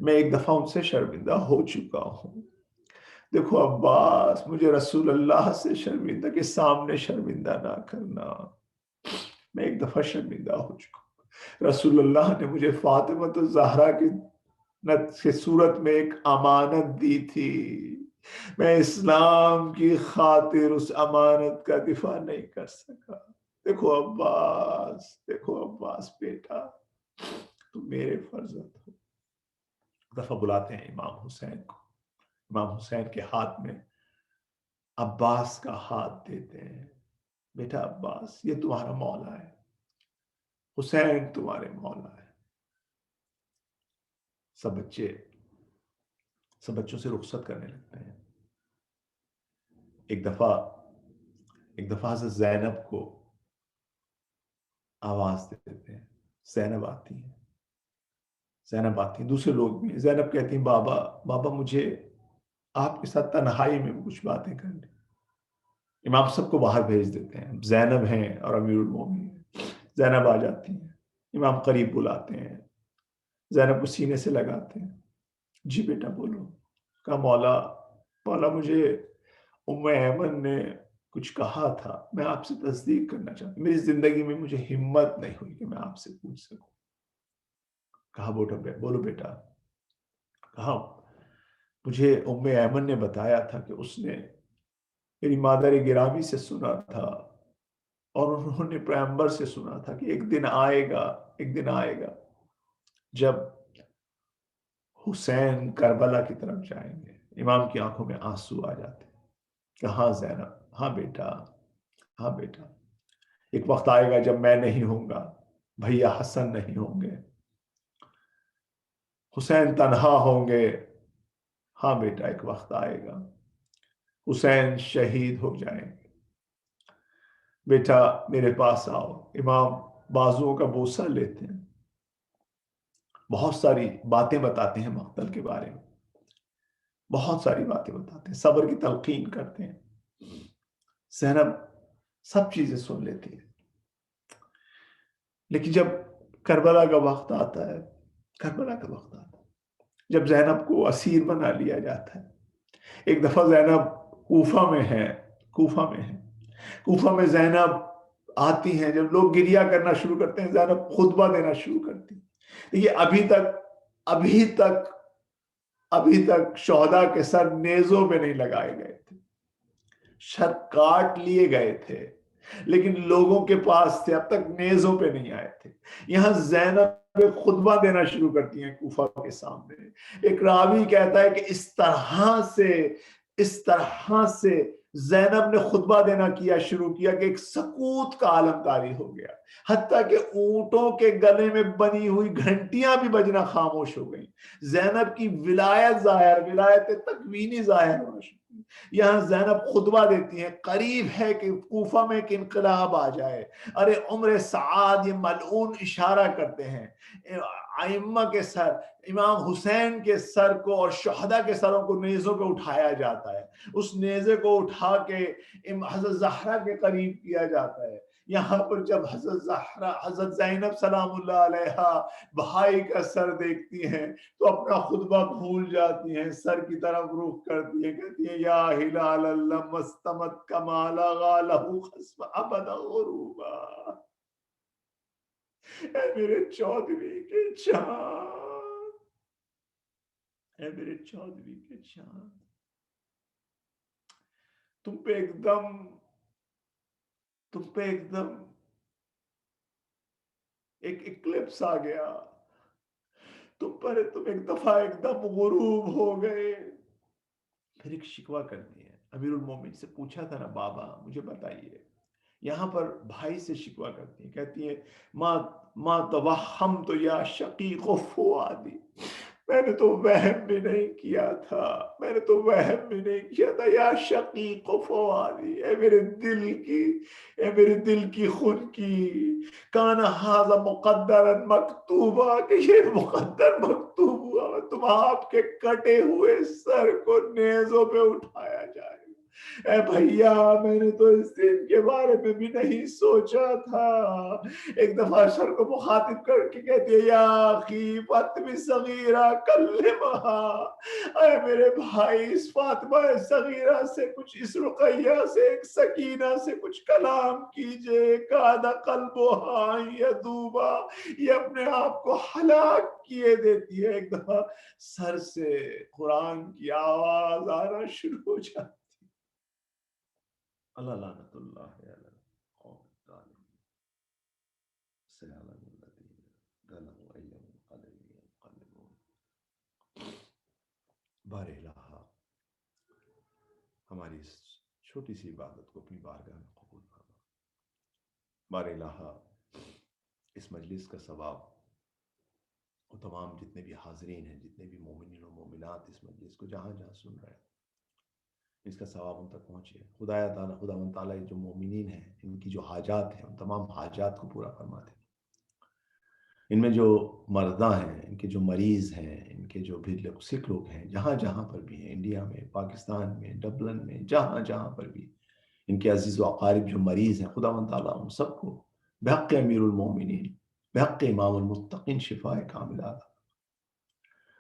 میں ایک دفعہ ان سے شرمندہ ہو چکا ہوں. دیکھو عباس, مجھے رسول اللہ سے شرمندہ کے سامنے شرمندہ نہ کرنا, میں ایک دفعہ شرمندہ ہو چکا ہوں. رسول اللہ نے مجھے فاطمہ الزہرا کی صورت میں ایک امانت دی تھی, میں اسلام کی خاطر اس امانت کا دفاع نہیں کر سکا. دیکھو عباس بیٹا, تم میرے فرزند ہو. دفعہ بلاتے ہیں امام حسین کو, امام حسین کے ہاتھ میں عباس کا ہاتھ دیتے ہیں. بیٹا عباس, یہ تمہارا مولا ہے, حسین تمہارے مولا ہے. سب بچوں سے رخصت کرنے لگتے ہیں. ایک دفعہ حضرت زینب کو آواز دیتے ہیں. زینب آتی ہیں, دوسرے لوگ بھی. زینب کہتی ہیں, بابا مجھے آپ کے ساتھ تنہائی میں کچھ باتیں کرنی. امام سب کو باہر بھیج دیتے ہیں. زینب ہیں اور امیر المومنین. زینب آ جاتی ہیں, امام قریب بلاتے ہیں, زینب کو سینے سے لگاتے ہیں. جی بیٹا بولو. کہا مولا مجھے ام ایمن نے کچھ کہا تھا, میں آپ سے تصدیق کرنا چاہتا ہوں. میری زندگی میں مجھے ہمت نہیں ہوئی کہ میں آپ سے پوچھ سکوں. کہا بولو بیٹا. کہا مجھے ام ایمن نے بتایا تھا کہ اس نے میری مادر گرامی سے سنا تھا, اور انہوں نے پیغمبر سے سنا تھا کہ ایک دن آئے گا جب حسین کربلا کی طرف جائیں گے. امام کی آنکھوں میں آنسو آ جاتے ہیں. کہاں زینب, ہاں بیٹا, ایک وقت آئے گا جب میں نہیں ہوں گا, بھیا حسن نہیں ہوں گے, حسین تنہا ہوں گے. ہاں بیٹا, ایک وقت آئے گا, حسین شہید ہو جائیں گے. بیٹا میرے پاس آؤ. امام بازوؤں کا بوسہ لیتے ہیں, بہت ساری باتیں بتاتے ہیں مقتل کے بارے میں، بہت ساری باتیں بتاتے ہیں، صبر کی تلقین کرتے ہیں. زینب سب چیزیں سن لیتی ہے، لیکن جب کربلا کا وقت آتا ہے، جب زینب کو اسیر بنا لیا جاتا ہے. ایک دفعہ زینب کوفہ میں زینب آتی ہیں، جب لوگ گریہ کرنا شروع کرتے ہیں زینب خطبہ دینا شروع کرتی ہے. دیکھیے ابھی تک شہداء کے سر نیزوں پہ نہیں لگائے گئے تھے، سر کاٹ لیے گئے تھے، لیکن لوگوں کے پاس تھے، اب تک نیزوں پہ نہیں آئے تھے. یہاں زینب خطبہ دینا شروع کرتی ہیں کوفہ کے سامنے. ایک راوی کہتا ہے کہ اس طرح سے زینب نے خطبہ دینا شروع کیا کہ ایک سکوت کا عالم طاری ہو گیا، حتیٰ کہ اونٹوں کے گلے میں بنی ہوئی گھنٹیاں بھی بجنا خاموش ہو گئیں. زینب کی ولایت تکوینی ظاہر ہونا شروع. یہاں زینب خطبہ دیتی ہیں، قریب ہے کہ کوفہ میں ایک انقلاب آ جائے. ارے عمر سعاد، یہ ملعون اشارہ کرتے ہیں ائمہ کے سر، امام حسین کے سر کو اور شہداء کے سروں کو نیزوں پہ اٹھایا جاتا ہے، اس نیزے کو اٹھا کے حضرت زہرا کے قریب کیا جاتا ہے. یہاں پر جب حضرت زینب سلام اللہ علیہا بھائی کا سر دیکھتی ہیں تو اپنا خطبہ بھول جاتی ہیں، سر کی طرف رخ کرتی ہیں، کہتی ہیں یا ہلال اللہ مستمت کمالا غالہ خسب ابدا غروبا. اے میرے چودھویں کے چاند، اے میرے چودھویں کے چاند، تم پہ ایک دم ایک اکلپس آ گیا، تم ایک دم غروب ہو گئے. پھر ایک شکوہ کرتی ہے، امیر المومنین سے پوچھا تھا نا بابا مجھے بتائیے. یہاں پر بھائی سے شکوہ کرتی ہے، کہتی ہے ما توہمت یا شقیق فؤادی، میں نے تو وہم بھی نہیں کیا تھا یا شقیق فؤادی، اے میرے دل کی خون کی، کان ھذا مقدرا مکتوبا، کہ یہ مقدر مکتوب ہوا تم آپ کے کٹے ہوئے سر کو نیزوں پہ اٹھایا جائے. اے بھیا میں نے تو اس دن کے بارے میں بھی نہیں سوچا تھا. ایک دفعہ سر کو مخاطب کر کے کہتی ہے یا اخی فاطمہ صغیرہ کلمہا، اے میرے بھائی اس فاطمہ صغیرہ سے کچھ، اس رقیہ سے، ایک سکینہ سے کچھ کلام کیجئے. کاد قلبہا یذوبا، یہ اپنے آپ کو ہلاک کیے دیتی ہے. ایک دفعہ سر سے قرآن کی آواز آنا شروع ہو جاتی. اللہ لعنت اللہ علی القوم الظالمین سیعلم الذین ظلموا ای منقلب ینقلبون. بار الہ ہماری اس چھوٹی سی عبادت کو اپنی بارگاہ میں قبول فرما. بار الہ اس مجلس کا ثواب وہ تمام جتنے بھی حاضرین ہیں، جتنے بھی مومنین و مومنات اس مجلس کو جہاں جہاں سن رہے ہیں، اس کا ثواب ان تک پہنچے. خداوند تعالیٰ جو مومنین ہیں ان کی جو حاجات ہیں ان تمام حاجات کو پورا فرما دے. ان میں جو مردہ ہیں، ان کے جو مریض ہیں، ان کے جو بھی سکھ لوگ ہیں جہاں جہاں پر بھی ہیں، انڈیا میں، پاکستان میں، ڈبلن میں، جہاں جہاں پر بھی ان کے عزیز و اقارب جو مریض ہیں، خداوند تعالیٰ ان سب کو بحق امیر المومنین، بحق امام المتقین شفاء کاملہ.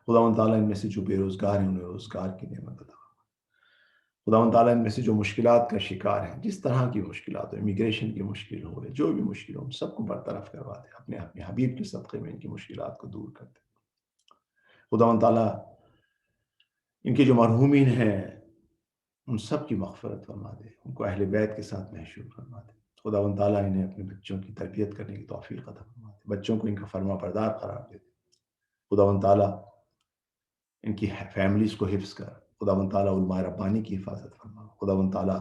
خداوند تعالیٰ ان میں سے جو بے روزگار ہیں انہیں روزگار کی نعمت عطا. خداوند تعالیٰ ان میں سے جو مشکلات کا شکار ہیں، جس طرح کی مشکلات ہو، امیگریشن کی مشکل ہو، جو بھی مشکل ہو، ان سب کو برطرف کروا دے. اپنے حبیب کے صدقے میں ان کی مشکلات کو دور کر دے. خداوند تعالیٰ ان کے جو مرحومین ہیں ان سب کی مغفرت فرما دے، ان کو اہل بیت کے ساتھ محشور فرما دے. خداوند تعالیٰ انہیں اپنے بچوں کی تربیت کرنے کی توفیق عطا فرما دے، بچوں کو ان کا فرما بردار قرار دے دے. خداوند تعالیٰ ان کی فیملیز کو حفظ کر. خداوند تعالیٰ علماء ربانی کی حفاظت فرما. خداوند تعالیٰ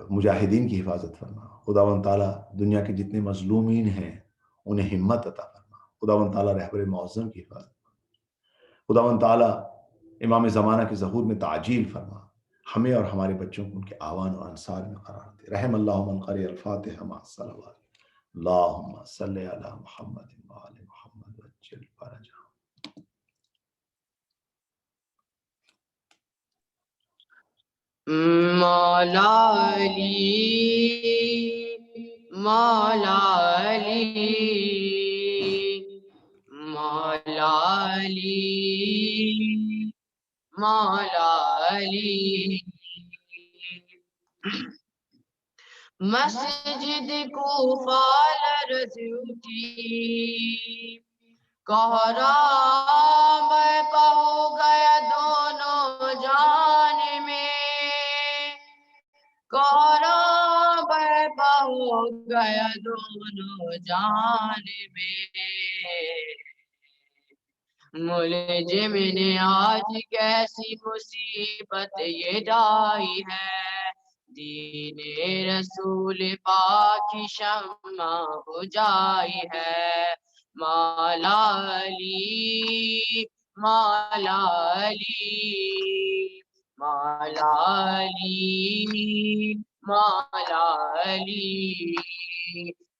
مجاہدین کی حفاظت فرما. خداوند تعالیٰ دنیا کے جتنے مظلومین ہیں انہیں ہمت عطا فرما. خداوند تعالیٰ رہبر معظم کی حفاظت فرما. خداوند تعالیٰ امام زمانہ کے ظہور میں تعجیل فرما. ہمیں اور ہمارے بچوں کو ان کے آوان اور انصار میں قرار دے. رحم اللہ من قرئ الفاتحہ مع الصلوات. اللہم صلی علی محمد وآل محمد. چل پارا جا مولا علی مولا علی مولا علی مولا علی مسجد کوفہ لرز اٹھی کوہرام بہو گیا دونوں جان میں کوہرام بہو گیا دونوں جان میں ملزم نے آج کیسی مصیبت یہ ڈائی ہے دین رسول پاک کی شمع بجھائی ہے مولا علی مولا علی مولا علی مولا علی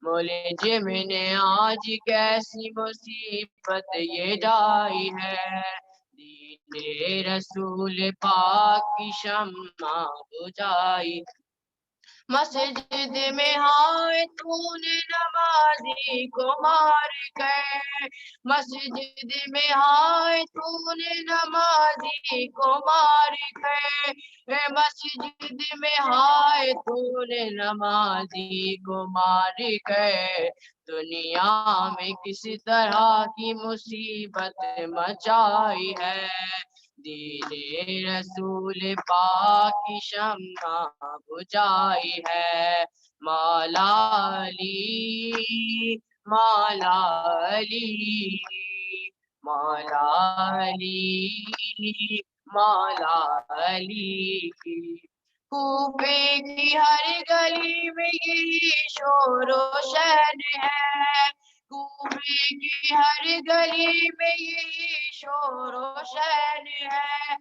ملزم نے آج کیسی مصیبت یہ ڈائی ہے دین رسول پاک کی شمع بجھائی مسجد میں ہائے تو نے نمازی کو مار گئے مسجد میں ہائے تو نے نمازی کو مار گئے مسجد میں ہائے تو نے نمازی کو مار گئے دنیا میں کس طرح کی مصیبت مچائی ہے دین رسول پاک کی شمع بجھائی ہے مولا علی مولا علی مولا علی مولا علی کوفے کی ہر گلی میں یہی شور و شہر ہے کوفے کی ہر گلی میں یہی شور و شہر ہے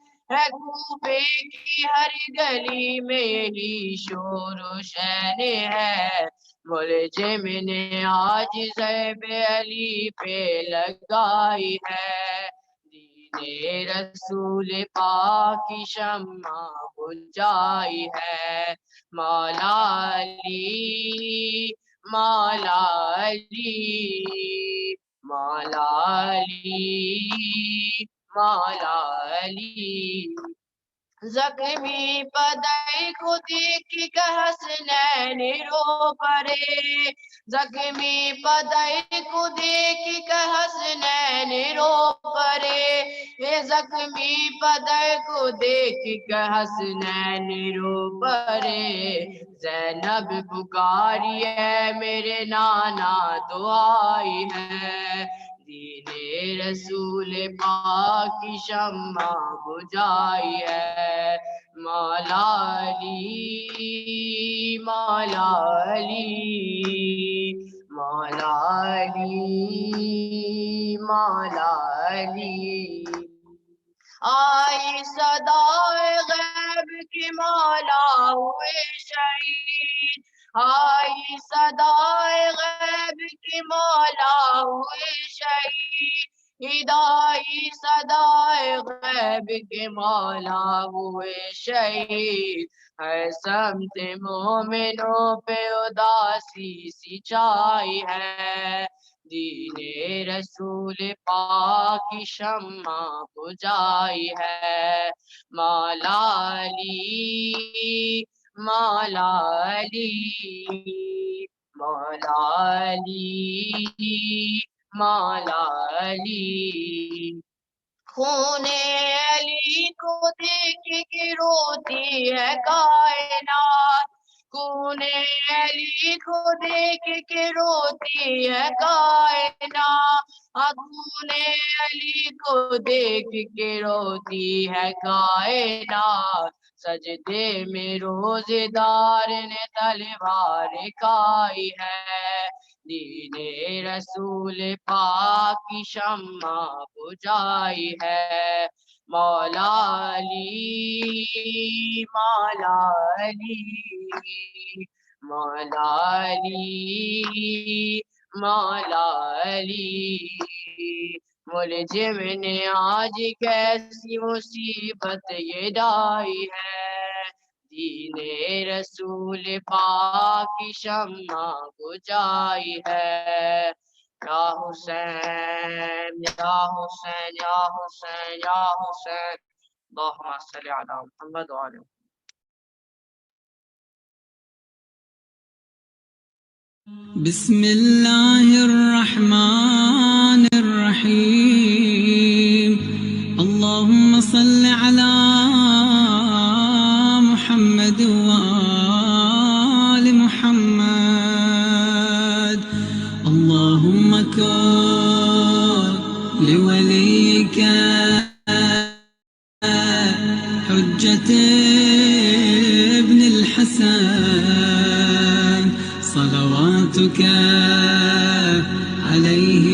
کوفے کی ہر گلی میں یہی شور و شہر ہے ملزم نے آج زیب علی پہ لگائی ہے دین رسول پاک کی شمع بجھائی ہے مولا علی مولا علی مولا علی مولا علی زخمی پدائی کو دیکھ کے حسنین رو پڑے زخمی پدائی کو دیکھ کے حسنین رو پڑے زخمی پدائی کو دیکھ کے حسنین رو پڑے زینب پکاری ہے میرے نانا دعائی ہے دین رسول پاک کی شمع بجھائی ہے مولا علی مولا علی مولا علی مولا علی آئی صدائے غیب کی مولا ہوئے شہید آئی صدائے غیب کی مولا ہوئے شہید ہدائی صدائے غیب کے مولا ہوئے شہید ہے سمت مومنوں پہ اداسی سی چھائی ہے دین رسول پاک کی شمع بجھائی ہے مولا علی مولا علی مولا علی مولا علی خون علی کو دیکھ کے روتی ہے کائنات خون علی کو دیکھ کے روتی ہے کائنات خون علی کو دیکھ کے روتی ہے کائنات سجدے میں روزے دار نے تلوار کھائی ہے دین رسول پاک کی شمع بجھائی ہے مولا علی مولا علی مولا علی مولا علی ملجم نے آج کیسی مصیبت یہ ڈائی ہے، دین رسول پاک کی شمع بجھائی ہے۔ یا حسین یا حسین یا حسین یا حسین، اللہم صلی علی محمد وعلی محمد۔ بسم اللہ الرحمن الرحیم، اللہم صل علی محمد وآل محمد، اللہم کن لولیک حجت ابن الحسن صلواتك عليه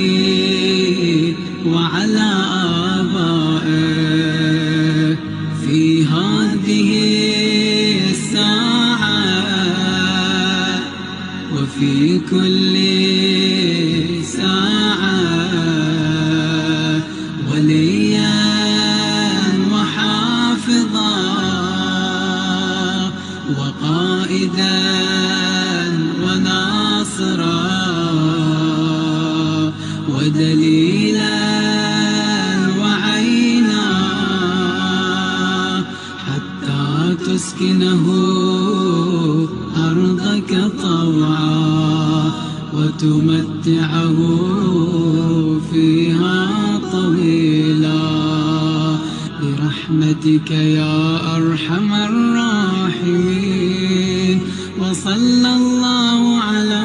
وعلى آبائه في هذه الساعة وفي كل ساعة، وليا وحافظا وقائدا وناصرا ودليلا وعينا، حتى تسكنه أرضك طوعا وتمتعه فيها طويلا، برحمتك يا أرحم الراحمين، وصلى الله على